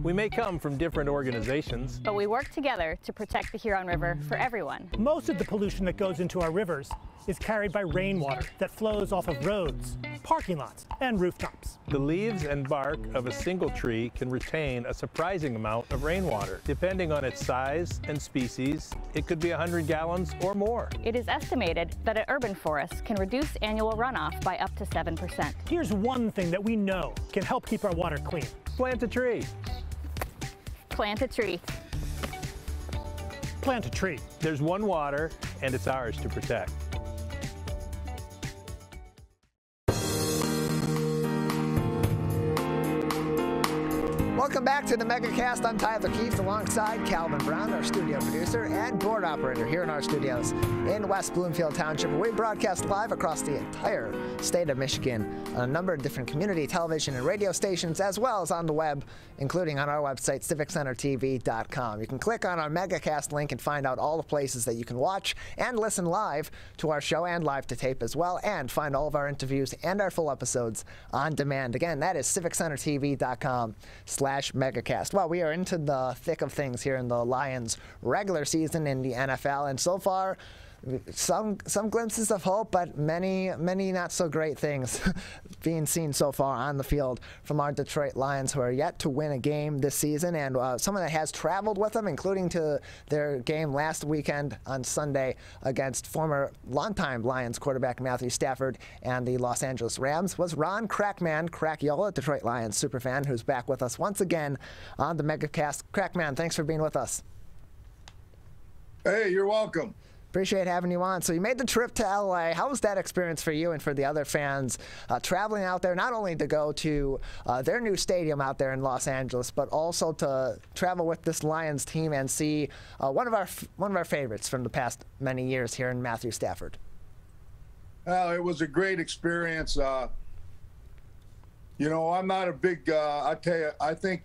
We may come from different organizations, but we work together to protect the Huron River for everyone. Most of the pollution that goes into our rivers is carried by rainwater that flows off of roads, parking lots, and rooftops. The leaves and bark of a single tree can retain a surprising amount of rainwater. Depending on its size and species, it could be 100 gallons or more. It is estimated that an urban forest can reduce annual runoff by up to 7%. Here's one thing that we know can help keep our water clean. Plant a tree. Plant a tree. Plant a tree. There's one water, and it's ours to protect. Welcome back to the Megacast. I'm Tyler Keefe alongside Calvin Brown, our studio producer and board operator here in our studios in West Bloomfield Township. We broadcast live across the entire state of Michigan on a number of different community television and radio stations, as well as on the web, including on our website, civiccentertv.com. You can click on our Megacast link and find out all the places that you can watch and listen live to our show and live to tape as well, and find all of our interviews and our full episodes on demand. Again, that is civiccentertv.com/Megacast. Well, we are into the thick of things here in the Lions regular season in the NFL, and so far, some glimpses of hope, but many not so great things being seen so far on the field from our Detroit Lions, who are yet to win a game this season, and someone that has traveled with them, including to their game last weekend on Sunday against former longtime Lions quarterback Matthew Stafford and the Los Angeles Rams, was Ron Crackman Crachiola, Detroit Lions superfan, who's back with us once again on the Megacast. Crackman, thanks for being with us. Hey, you're welcome. Appreciate having you on. So you made the trip to LA. How was that experience for you and for the other fans, traveling out there, not only to go to their new stadium out there in Los Angeles, but also to travel with this Lions team and see one of our favorites from the past many years here in Matthew Stafford? Well, it was a great experience. I'm not a big. I tell you, I think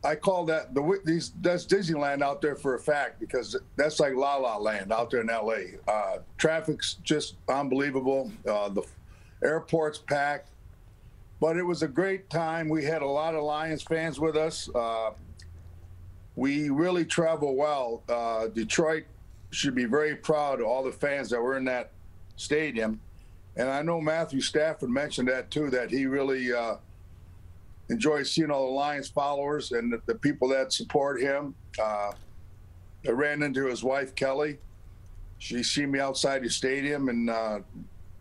I call that that's Disneyland out there for a fact, because that's like La La Land out there in LA. Traffic's just unbelievable. The airport's packed. But it was a great time. We had a lot of Lions fans with us. We really travel well. Detroit should be very proud of all the fans that were in that stadium. And I know Matthew Stafford mentioned that too, that he really enjoys seeing all the Lions followers and the people that support him. I ran into his wife, Kelly. She seen me outside the stadium, and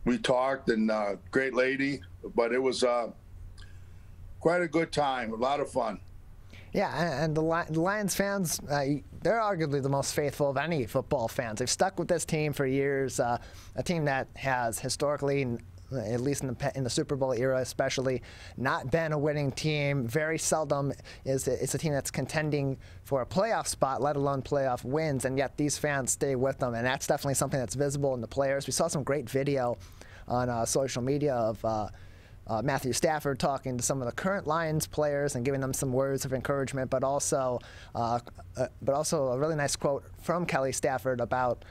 we talked, and great lady. But it was quite a good time, a lot of fun. Yeah, and the Lions fans, they're arguably the most faithful of any football fans. They've stuck with this team for years, a team that has historically, at least in the Super Bowl era especially, not been a winning team. Very seldom is it's a team that's contending for a playoff spot, let alone playoff wins, and yet these fans stay with them, and that's definitely something that's visible in the players. We saw some great video on social media of Matthew Stafford talking to some of the current Lions players and giving them some words of encouragement, but also a really nice quote from Kelly Stafford about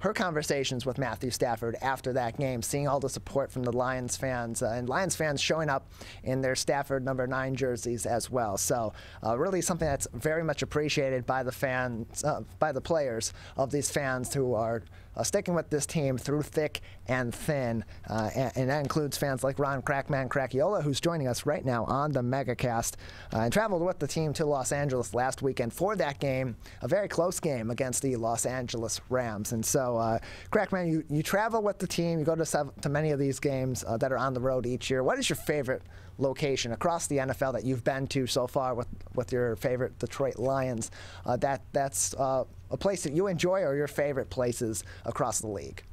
her conversations with Matthew Stafford after that game, seeing all the support from the Lions fans, and Lions fans showing up in their Stafford number 9 jerseys as well. So really something that's very much appreciated by the fans, by the players of these fans who are sticking with this team through thick and thin, and that includes fans like Crackman Crachiola, who's joining us right now on the Megacast, and traveled with the team to Los Angeles last weekend for that game, a very close game against the Los Angeles Rams. And so, Crackman, you travel with the team, you go to many of these games that are on the road each year. What is your favorite location across the NFL that you've been to so far with your favorite Detroit Lions? That's a place that you enjoy, or your favorite places across the league?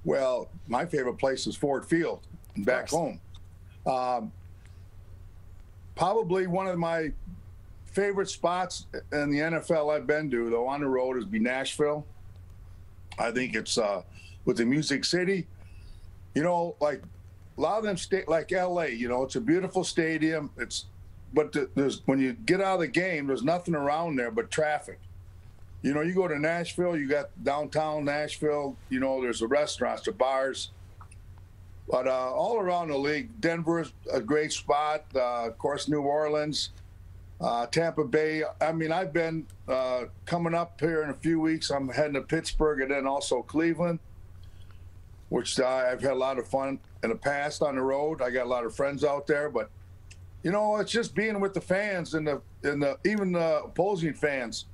Well, my favorite place is Ford Field, back home. Probably one of my favorite spots in the NFL I've been to, though, on the road, is Nashville. I think it's with the Music City. You know, like a lot of them like LA. You know, it's a beautiful stadium. But when you get out of the game, there's nothing around there but traffic. You know, you go to Nashville, you got downtown Nashville, you know, there's the restaurants, the bars. But all around the league, Denver's a great spot. Of course, New Orleans, Tampa Bay. I mean, I've been coming up here in a few weeks. I'm heading to Pittsburgh and then also Cleveland, which I've had a lot of fun in the past on the road. I got a lot of friends out there. But, you know, it's just being with the fans and even the opposing fans.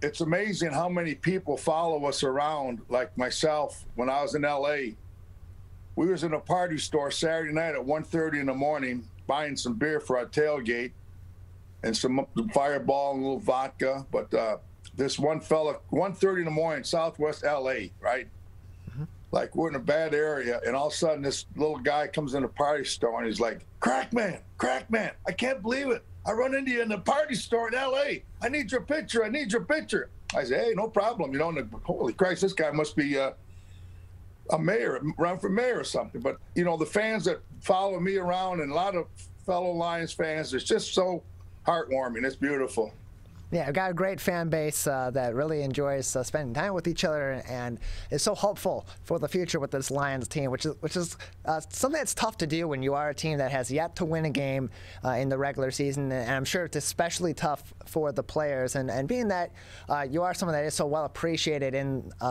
It's amazing how many people follow us around, like myself. When I was in LA, we was in a party store Saturday night at 1:30 in the morning buying some beer for our tailgate and some Fireball and a little vodka. But this one fella, 1:30 in the morning, Southwest LA, right? Mm-hmm. Like, we're in a bad area, and all of a sudden this little guy comes in the party store and he's like, Crackman, I can't believe it. I run into you in the party store in L.A. I need your picture. I say, hey, no problem. You know, holy Christ, this guy must be a mayor, run for mayor or something. But, you know, the fans that follow me around and a lot of fellow Lions fans, it's just so heartwarming. It's beautiful. Yeah, I've got a great fan base that really enjoys spending time with each other and is so hopeful for the future with this Lions team, which is something that's tough to do when you are a team that has yet to win a game in the regular season. And I'm sure it's especially tough for the players. And being that you are someone that is so well appreciated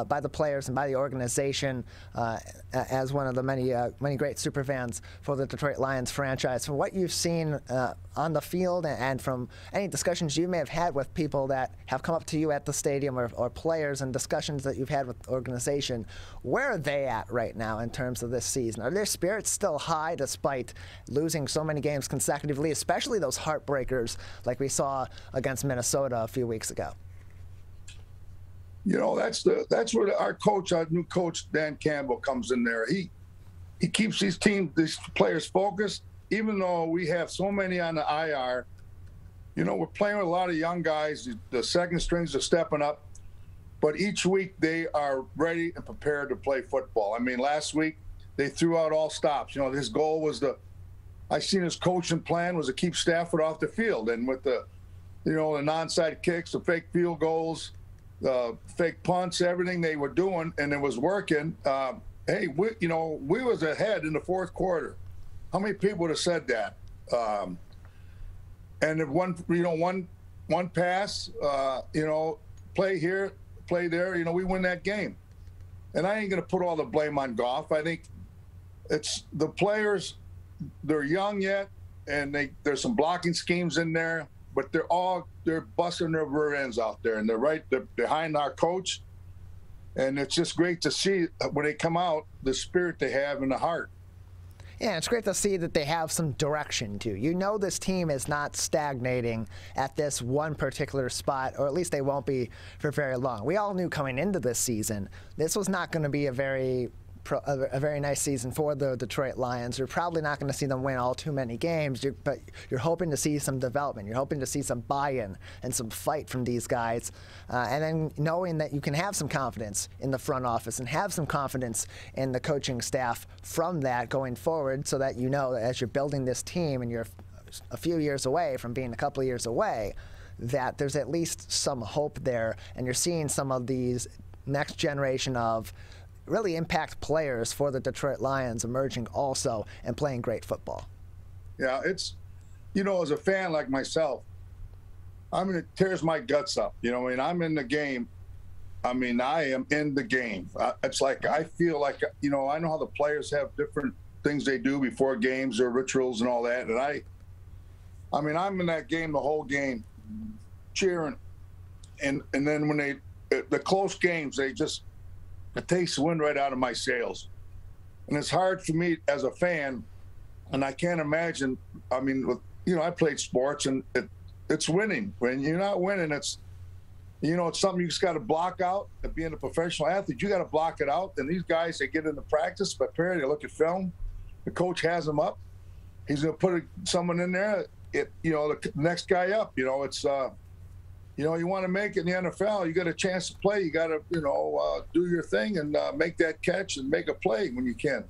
by the players and by the organization as one of the many great superfans for the Detroit Lions franchise, from what you've seen on the field and from any discussions you may have had with people that have come up to you at the stadium or players and discussions that you've had with the organization, where are they at right now in terms of this season? Are their spirits still high despite losing so many games consecutively, especially those heartbreakers like we saw against Minnesota a few weeks ago? You know, that's where our new coach, Dan Campbell, comes in there. He keeps these players focused, even though we have so many on the IR. You know, we're playing with a lot of young guys. The second strings are stepping up. But each week they are ready and prepared to play football. I mean, last week they threw out all stops. You know, his goal was I seen his coaching plan was to keep Stafford off the field. And with the non-side kicks, the fake field goals, the fake punts, everything they were doing, and it was working. hey, we was ahead in the fourth quarter. How many people would have said that? And if one pass, play here, play there, we win that game. And I ain't going to put all the blame on Goff. I think it's the players. They're young yet, and there's some blocking schemes in there, but they're busting their rear ends out there, and they're behind our coach. And it's just great to see when they come out, the spirit they have and the heart. Yeah, it's great to see that they have some direction, too. This team is not stagnating at this one particular spot, or at least they won't be for very long. We all knew coming into this season, this was not going to be a very nice season for the Detroit Lions. You're probably not going to see them win all too many games, but you're hoping to see some development. You're hoping to see some buy-in and some fight from these guys. And then knowing that you can have some confidence in the front office and have some confidence in the coaching staff from that going forward, so that that as you're building this team and you're a few years away from being a couple of years away, that there's at least some hope there. And you're seeing some of these next generation of really impact players for the Detroit Lions emerging also and playing great football. Yeah, it's, as a fan like myself, it tears my guts up. I'm in the game. I am in the game. It's like I feel like, I know how the players have different things they do before games or rituals and all that. And I'm in that game the whole game, cheering. And then when the close games, it takes the wind right out of my sails. And it's hard for me as a fan, and I can't imagine, I played sports, and it's winning. When you're not winning, it's something you just got to block out. Being a professional athlete, you got to block it out. And these guys, they get into practice, prepare, they look at film. The coach has them up. He's going to put someone in there, the next guy up. It's you want to make it in the NFL, you got a chance to play. You got to, do your thing and make that catch and make a play when you can.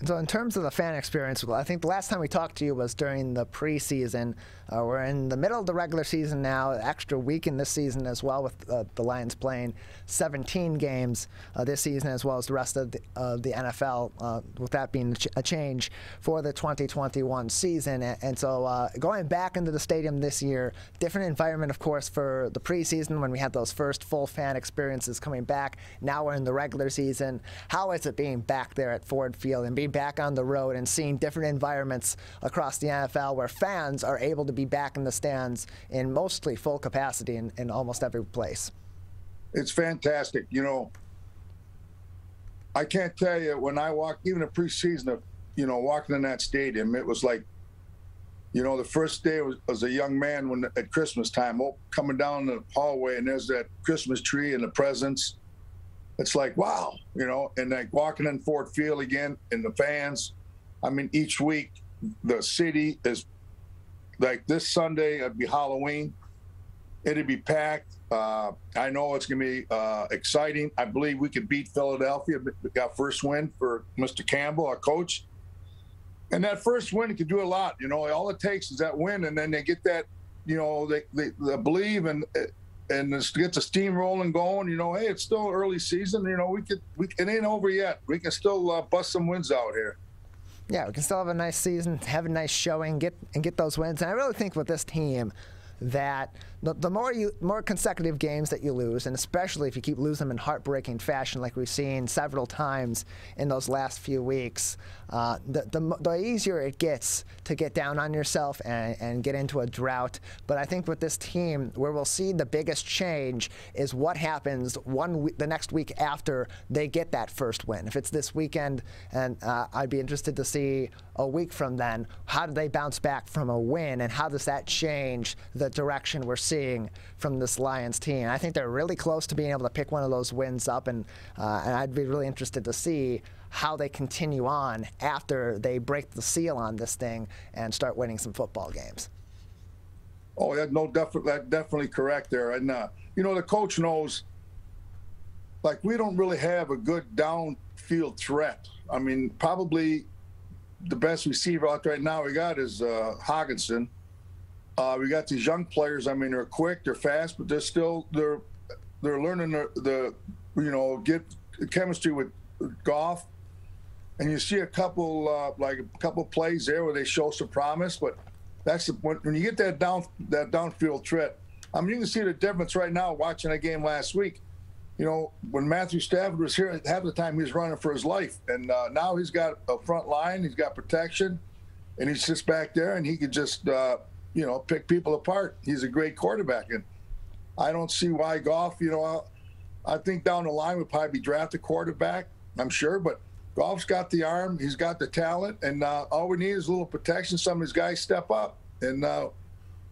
And so in terms of the fan experience, I think the last time we talked to you was during the preseason. We're in the middle of the regular season now, extra week in this season as well, with the Lions playing 17 games this season, as well as the rest of the NFL, with that being a change for the 2021 season. And so going back into the stadium this year, different environment, of course, for the preseason when we had those first full fan experiences coming back. Now we're in the regular season. How is it being back there at Ford Field and being back on the road and seeing different environments across the NFL where fans are able to be back in the stands in mostly full capacity in almost every place? It's fantastic. I can't tell you, when I walked, even in preseason, walking in that stadium, it was like, the first day was a young man at Christmas time, coming down the hallway, and there's that Christmas tree and the presents. It's like, wow, and like walking in Ford Field again, and the fans. Each week, the city is like, this Sunday, it'd be Halloween. It'd be packed. I know it's going to be exciting. I believe we could beat Philadelphia. We got first win for Mr. Campbell, our coach. And that first win could do a lot. All it takes is that win, and then they get that, they believe and just get the steam rolling going. Hey, it's still early season. It ain't over yet. We can still bust some wins out here. Yeah, we can still have a nice season, have a nice showing, get those wins. And I really think with this team that the more consecutive games that you lose, and especially if you keep losing them in heartbreaking fashion like we've seen several times in those last few weeks, the easier it gets to get down on yourself and get into a drought. But I think with this team, where we'll see the biggest change is what happens the next week after they get that first win. If it's this weekend, and I'd be interested to see a week from then, how do they bounce back from a win, and how does that change the direction we're seeing from this Lions team? I think they're really close to being able to pick one of those wins up, and I'd be really interested to see how they continue on after they break the seal on this thing and start winning some football games. Oh, that's definitely correct there. And the coach knows, like, we don't really have a good downfield threat. Probably the best receiver out right now we got is Hogginson. We got these young players. They're quick, they're fast, but they're learning chemistry with Goff, and you see a couple plays there where they show some promise. But that's when you get that downfield threat. I mean, you can see the difference right now watching that game last week. You know, when Matthew Stafford was here, half the time he was running for his life. And now he's got a front line, he's got protection, and he sits back there and he could just, pick people apart. He's a great quarterback. And I don't see why Goff, I think down the line would probably draft a quarterback, I'm sure. But Goff's got the arm, he's got the talent, and all we need is a little protection. Some of these guys step up and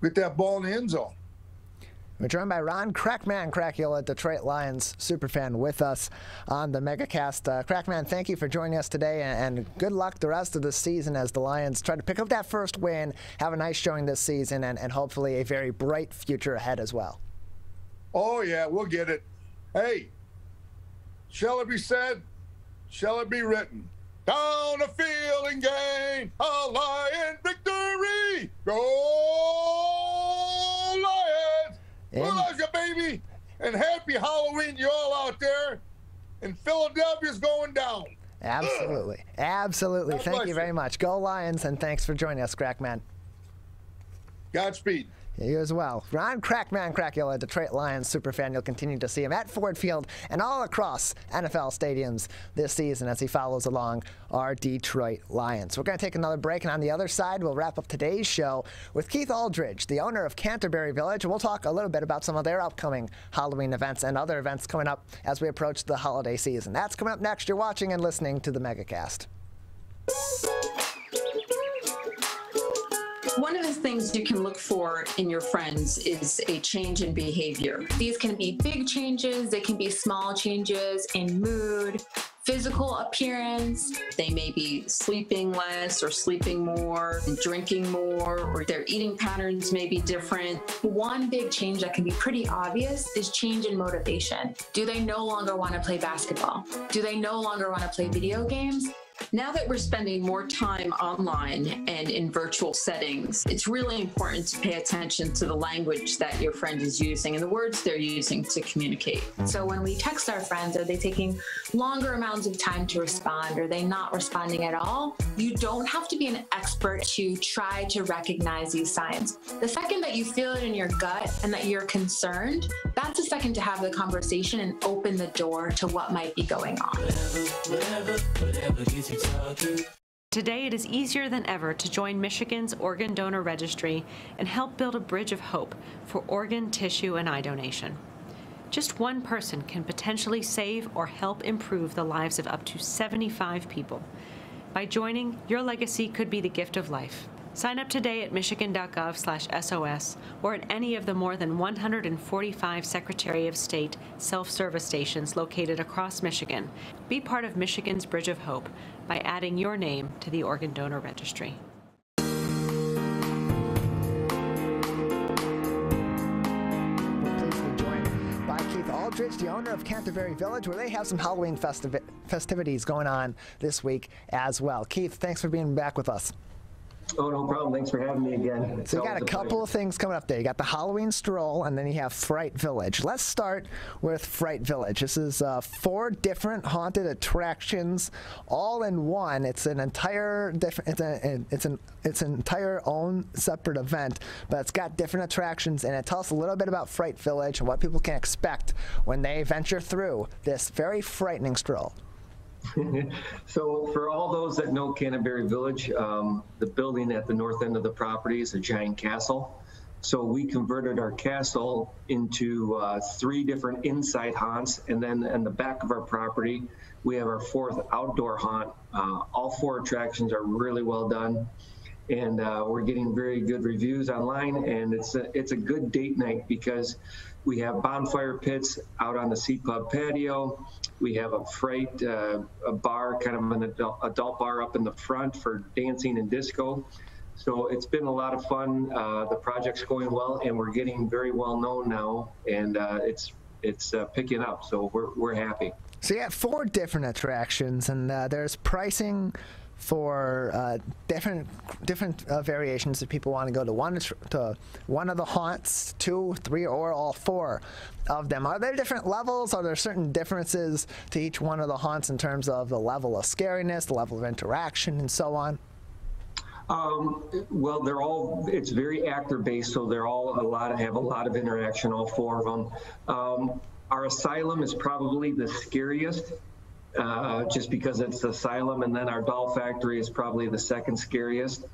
get that ball in the end zone. We're joined by Crackman Crachiola, Detroit Lions Superfan, with us on the Megacast. Crackman, thank you for joining us today, and good luck the rest of the season as the Lions try to pick up that first win, have a nice showing this season, and hopefully a very bright future ahead as well. Oh, yeah, we'll get it. Hey, shall it be said, shall it be written? Down the field and gain a Lion victory! Go Lions! We love you, baby! And happy Halloween to you all out there. And Philadelphia's going down. Absolutely. Absolutely. Thank you very much. Go Lions, and thanks for joining us, Crackman. Godspeed. You as well. Crackman Crachiola, Detroit Lions Superfan. You'll continue to see him at Ford Field and all across NFL stadiums this season as he follows along our Detroit Lions. We're going to take another break, and on the other side, we'll wrap up today's show with Keith Aldridge, the owner of Canterbury Village, and we'll talk a little bit about some of their upcoming Halloween events and other events coming up as we approach the holiday season. That's coming up next. You're watching and listening to the Megacast. One of the things you can look for in your friends is a change in behavior. These can be big changes, they can be small changes in mood, physical appearance. They may be sleeping less or sleeping more, drinking more, or their eating patterns may be different. One big change that can be pretty obvious is change in motivation. Do they no longer want to play basketball? Do they no longer want to play video games? Now that we're spending more time online and in virtual settings, it's really important to pay attention to the language that your friend is using and the words they're using to communicate. So when we text our friends, are they taking longer amounts of time to respond? Are they not responding at all? You don't have to be an expert to try to recognize these signs. The second that you feel it in your gut and that you're concerned, that's the second to have the conversation and open the door to what might be going on. Today, it is easier than ever to join Michigan's Organ Donor Registry and help build a bridge of hope for organ, tissue, and eye donation. Just one person can potentially save or help improve the lives of up to 75 people. By joining, your legacy could be the gift of life. Sign up today at michigan.gov/SOS or at any of the more than 145 Secretary of State self-service stations located across Michigan. Be part of Michigan's Bridge of Hope by adding your name to the Organ Donor Registry. Aldridge, the owner of Canterbury Village, where they have some Halloween festivities going on this week as well. Keith, thanks for being back with us. Oh, no problem. Thanks for having me again. So you got a couple of things coming up there. You got the Halloween stroll, and then you have Fright Village. Let's start with Fright Village. This is 4 different haunted attractions, all in one. It's an entire it's an entire own separate event, but it's got different attractions in it. Tell us a little bit about Fright Village and what people can expect when they venture through this very frightening stroll. So for all those that know Canterbury Village, the building at the north end of the property is a giant castle. So we converted our castle into 3 different inside haunts, and then in the back of our property, we have our 4th outdoor haunt. All 4 attractions are really well done, and we're getting very good reviews online, and it's a good date night because we have bonfire pits out on the Seat Club patio. We have a Fright a bar, kind of an adult bar up in the front for dancing and disco. So it's been a lot of fun. The project's going well, and we're getting very well known now, and it's picking up. So we're happy. So you have 4 different attractions, and there's pricing for different variations if people want to go to one of the haunts, 2, 3, or all 4 of them. Are there different levels? Are there certain differences to each one of the haunts in terms of the level of scariness, the level of interaction, and so on? Well, it's very actor-based, so they're all have a lot of interaction, all 4 of them. Our asylum is probably the scariest, just because it's the asylum, and then our doll factory is probably the second scariest.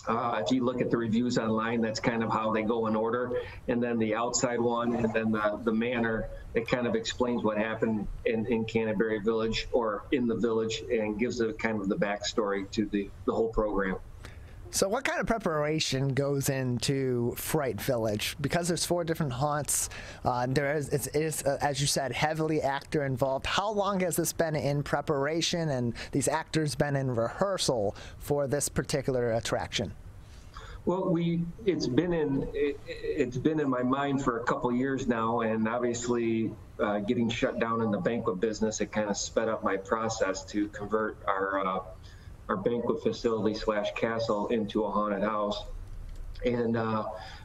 If you look at the reviews online, that's kind of how they go in order. And then the outside one, and then the manor, it kind of explains what happened in Canterbury Village, or in the village, and gives it kind of the backstory to the whole program. So what kind of preparation goes into Fright Village? Because there's 4 different haunts, it is as you said, heavily actor involved. How long has this been in preparation and these actors been in rehearsal for this particular attraction? Well, it's been in my mind for a couple years now, and obviously getting shut down in the banquet business, it kind of sped up my process to convert our banquet facility / castle into a haunted house. And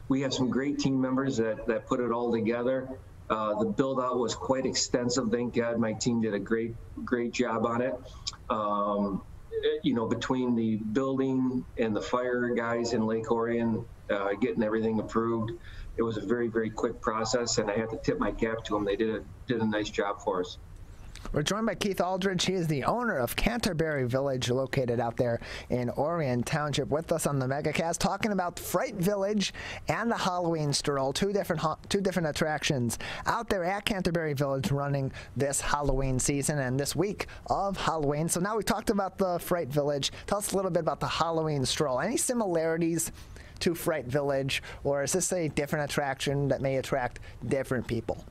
we have some great team members that put it all together. The build out was quite extensive. Thank God my team did a great job on it. Between the building and the fire guys in Lake Orion, getting everything approved, it was a very, very quick process, and I have to tip my cap to them. They did a nice job for us. We're joined by Keith Aldridge. He is the owner of Canterbury Village, located out there in Orion Township, with us on the Megacast, talking about Fright Village and the Halloween Stroll, two different attractions out there at Canterbury Village running this Halloween season and this week of Halloween. So now we talked about the Fright Village. Tell us a little bit about the Halloween Stroll. Any similarities to Fright Village, or is this a different attraction that may attract different people?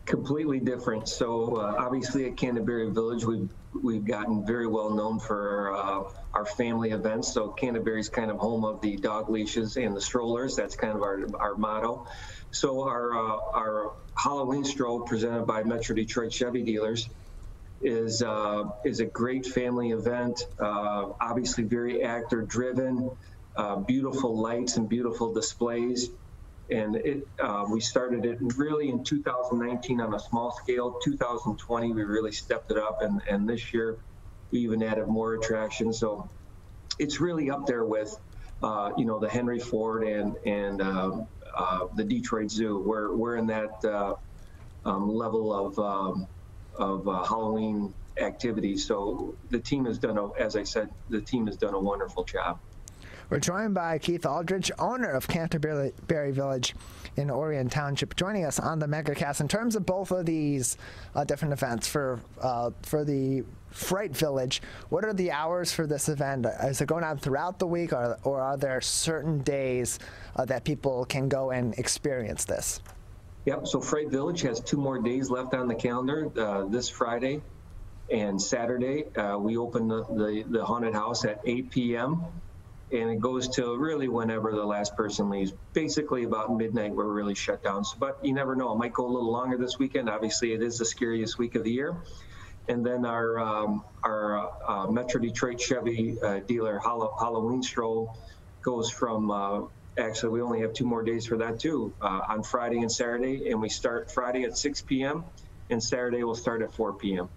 Completely different. So obviously at Canterbury Village, we've gotten very well known for our family events. So Canterbury's kind of home of the dog leashes and the strollers. That's kind of our motto. So our Halloween stroll, presented by Metro Detroit Chevy Dealers, is a great family event. Obviously very actor driven, beautiful lights and beautiful displays. And we started it really in 2019 on a small scale. 2020, we really stepped it up, and this year we even added more attractions. So it's really up there with, the Henry Ford and the Detroit Zoo. We're in that level of Halloween activities. So the team has done, as I said, a wonderful job. We're joined by Keith Aldridge, owner of Canterbury Village in Orion Township, joining us on the Megacast. In terms of both of these different events, for the Fright Village, what are the hours for this event? Is it going on throughout the week, or are there certain days that people can go and experience this? Yep, so Fright Village has 2 more days left on the calendar, this Friday and Saturday. We open the haunted house at 8 p.m., and it goes till really whenever the last person leaves. Basically about midnight, we're really shut down. But you never know, it might go a little longer this weekend. Obviously, it is the scariest week of the year. And then our Metro Detroit Chevy dealer Halloween stroll goes from, actually we only have 2 more days for that too, on Friday and Saturday. And we start Friday at 6 p.m. and Saturday we'll start at 4 p.m.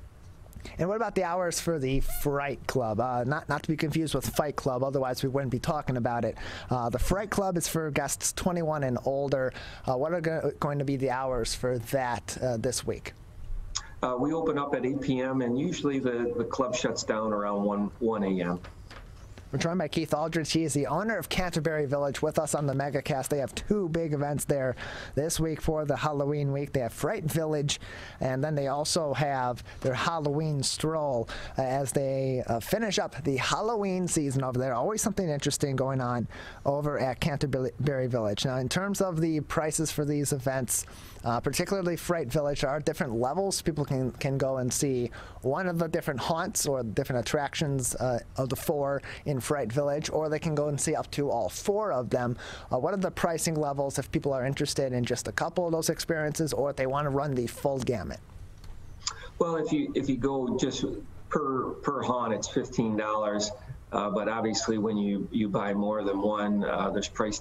And what about the hours for the Fright Club? Not to be confused with Fight Club, otherwise we wouldn't be talking about it. The Fright Club is for guests 21 and older. What are going to be the hours for that this week? We open up at 8 p.m. and usually the club shuts down around 1 a.m. We're joined by Keith Aldridge. He is the owner of Canterbury Village, with us on the Megacast. They have 2 big events there this week for the Halloween week. They have Fright Village, and then they also have their Halloween stroll as they finish up the Halloween season over there. Always something interesting going on over at Canterbury Village. Now, in terms of the prices for these events, particularly Fright Village, there are different levels. People can go and see one of the different haunts or different attractions of the 4 in Fright Village, or they can go and see up to all 4 of them. What are the pricing levels if people are interested in just a couple of those experiences, or if they want to run the full gamut? Well, if you go just per haunt, it's $15. But obviously, when you buy more than one, there's price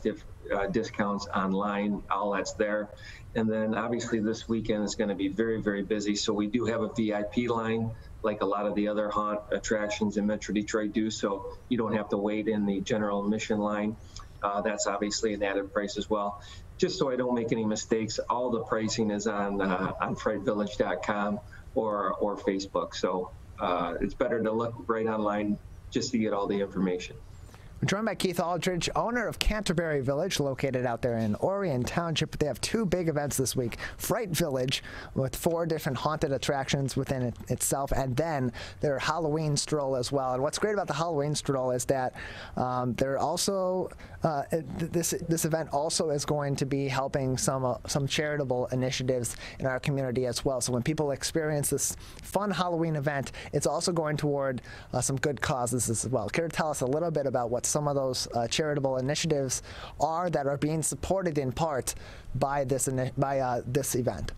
discounts online. All that's there. And then obviously this weekend is going to be very, very busy. So we do have a VIP line, like a lot of the other haunt attractions in Metro Detroit do. So you don't have to wait in the general admission line. That's obviously an added price as well. Just so I don't make any mistakes, all the pricing is on frightvillage.com or Facebook. So it's better to look right online just to get all the information. We're joined by Keith Aldridge, owner of Canterbury Village, located out there in Orion Township. They have two big events this week. Fright Village, with 4 different haunted attractions within itself, and then their Halloween stroll as well. And what's great about the Halloween stroll is that they're also this event also is going to be helping some charitable initiatives in our community as well. So when people experience this fun Halloween event, it's also going toward some good causes as well. Care to tell us a little bit about what some of those charitable initiatives are that are being supported in part by this event?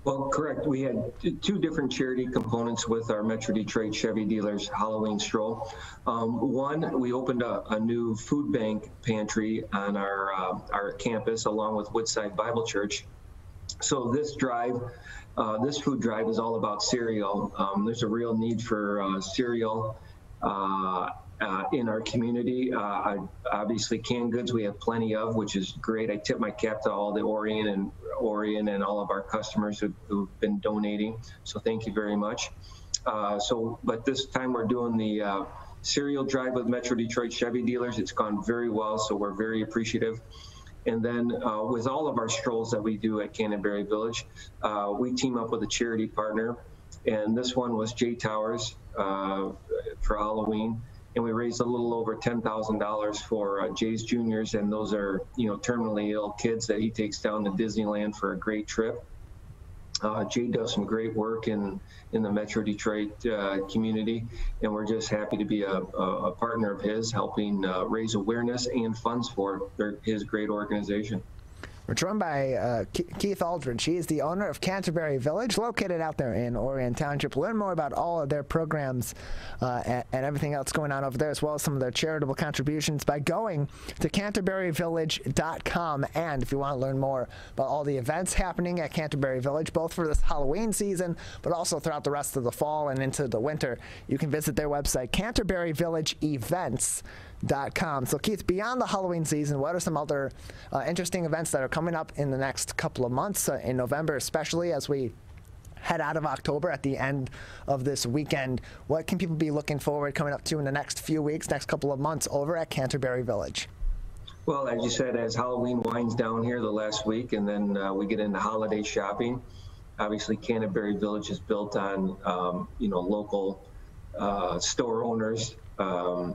Well, correct. We had 2 different charity components with our Metro Detroit Chevy dealers Halloween stroll. One, we opened a new food bank pantry on our campus along with Woodside Bible Church. So this food drive is all about cereal. There's a real need for cereal in our community. Obviously canned goods we have plenty of, which is great. I tip my cap to all the Orion and all of our customers who've been donating. So thank you very much. But this time we're doing the cereal drive with Metro Detroit Chevy dealers. It's gone very well, so we're very appreciative. And then with all of our strolls that we do at Canterbury Village, we team up with a charity partner. And this one was Jay Towers for Halloween. And we raised a little over $10,000 for Jay's Juniors, and those are, terminally ill kids that he takes down to Disneyland for a great trip. Jay does some great work in the Metro Detroit community, and we're just happy to be a partner of his, helping raise awareness and funds for his great organization. We're joined by Keith Aldridge. He is the owner of Canterbury Village, located out there in Orion Township. Learn more about all of their programs and everything else going on over there, as well as some of their charitable contributions, by going to CanterburyVillage.com. And if you want to learn more about all the events happening at Canterbury Village, both for this Halloween season, but also throughout the rest of the fall and into the winter, you can visit their website, CanterburyVillageEvents.com. So Keith, beyond the Halloween season, what are some other interesting events that are coming up in the next couple of months, in November especially, as we head out of October at the end of this weekend? What can people be looking forward coming up to in the next few weeks, next couple of months over at Canterbury Village? Well, as you said, as Halloween winds down here the last week, and then we get into holiday shopping, obviously Canterbury Village is built on local store owners.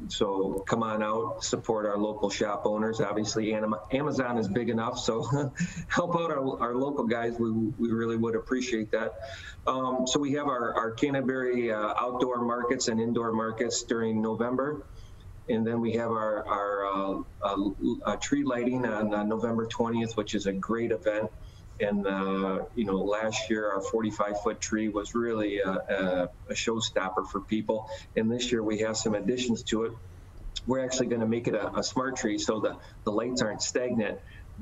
So come on out, support our local shop owners. Obviously, Amazon is big enough, so help out our local guys. We really would appreciate that. So we have our Canterbury outdoor markets and indoor markets during November. And then we have our tree lighting on November 20th, which is a great event. And, last year our 45-foot tree was really a showstopper for people. And this year we have some additions to it. We're actually going to make it a smart tree, so the lights aren't stagnant.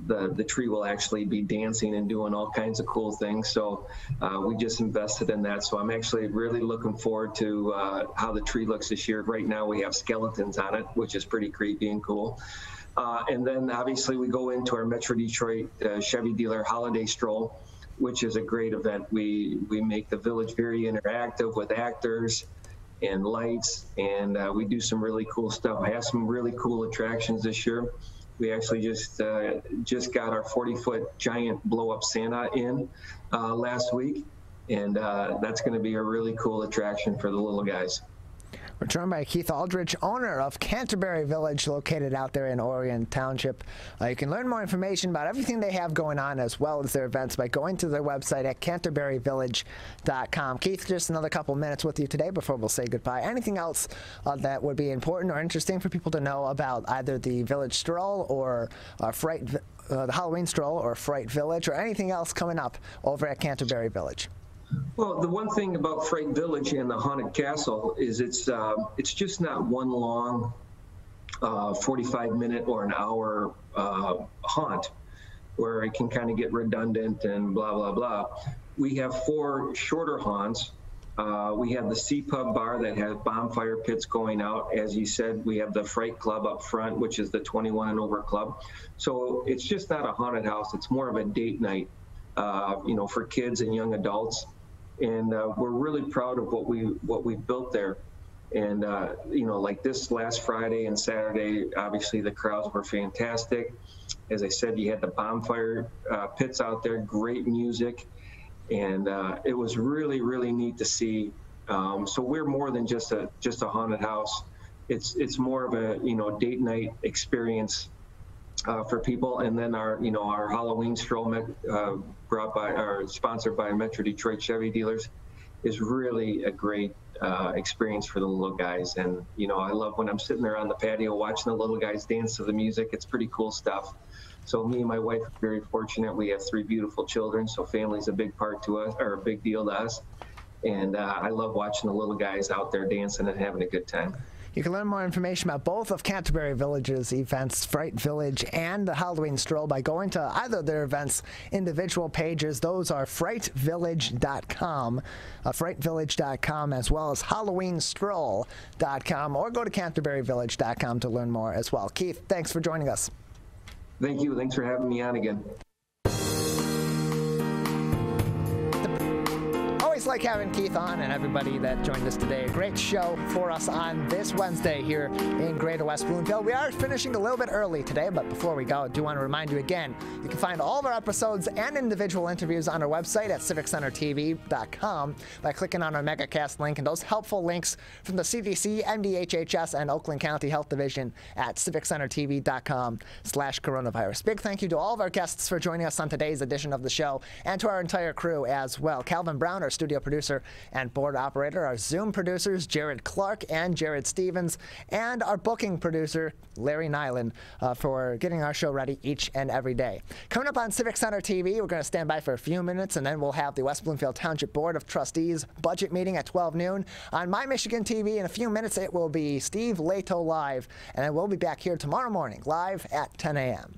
The tree will actually be dancing and doing all kinds of cool things. So we just invested in that. So I'm actually really looking forward to how the tree looks this year. Right now we have skeletons on it, which is pretty creepy and cool. And then obviously we go into our Metro Detroit Chevy dealer holiday stroll, which is a great event. We make the village very interactive with actors and lights, and we do some really cool stuff. I have some really cool attractions this year. We actually just got our 40-foot giant blow-up Santa in last week, and that's going to be a really cool attraction for the little guys. We're joined by Keith Aldridge, owner of Canterbury Village, located out there in Orion Township. You can learn more information about everything they have going on, as well as their events, by going to their website at CanterburyVillage.com. Keith, just another couple minutes with you today before we'll say goodbye. Anything else that would be important or interesting for people to know about either the Village Stroll or the Halloween Stroll or Fright Village, or anything else coming up over at Canterbury Village? Well, the one thing about Fright Village and the Haunted Castle is it's just not one long 45-minute or an hour haunt where it can kind of get redundant and blah, blah, blah. We have 4 shorter haunts. We have the Sea Pub Bar that has bonfire pits going out. As you said, we have the Fright Club up front, which is the 21 and over club. So it's just not a haunted house. It's more of a date night, for kids and young adults. And we're really proud of what we built there. And, like this last Friday and Saturday, obviously the crowds were fantastic. As I said, you had the bonfire pits out there, great music. And it was really, really neat to see. So we're more than just a haunted house. It's more of a date night experience for people. And then our Halloween stroll sponsored by Metro Detroit Chevy dealers is really a great experience for the little guys. And I love when I'm sitting there on the patio watching the little guys dance to the music. It's pretty cool stuff. So me and my wife are very fortunate. We have 3 beautiful children, so family's a big part to us, or a big deal to us. And I love watching the little guys out there dancing and having a good time. You can learn more information about both of Canterbury Village's events, Fright Village and the Halloween Stroll, by going to either of their events' individual pages. Those are frightvillage.com, frightvillage.com, as well as halloweenstroll.com, or go to canterburyvillage.com to learn more as well. Keith, thanks for joining us. Thank you. Thanks for having me on again. Always like having Keith on, and everybody that joined us today. A great show for us on this Wednesday here in Greater West Bloomfield. We are finishing a little bit early today, but before we go, I do want to remind you again, you can find all of our episodes and individual interviews on our website at civiccentertv.com by clicking on our Megacast link, and those helpful links from the CDC, MDHHS, and Oakland County Health Division at civiccentertv.com/coronavirus. Big thank you to all of our guests for joining us on today's edition of the show, and to our entire crew as well. Calvin Brown, our studio producer and board operator, our Zoom producers, Jared Clark and Jared Stevens, and our booking producer, Larry Nyland, for getting our show ready each and every day. Coming up on Civic Center TV, we're going to stand by for a few minutes, and then we'll have the West Bloomfield Township Board of Trustees budget meeting at 12 noon. On My Michigan TV, in a few minutes, it will be Steve Leto Live, and then we'll be back here tomorrow morning, live at 10 a.m.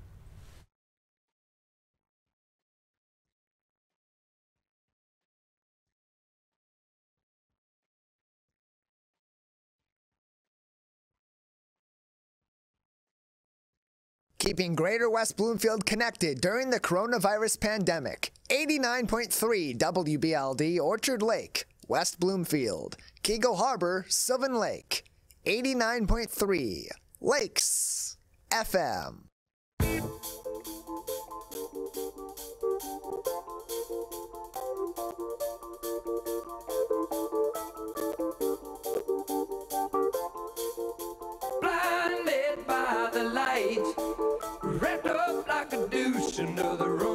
Keeping Greater West Bloomfield connected during the coronavirus pandemic. 89.3 WBLD, Orchard Lake, West Bloomfield. Keego Harbor, Sylvan Lake. 89.3 Lakes FM. Blinded by the light, wrapped up like a douche under the road.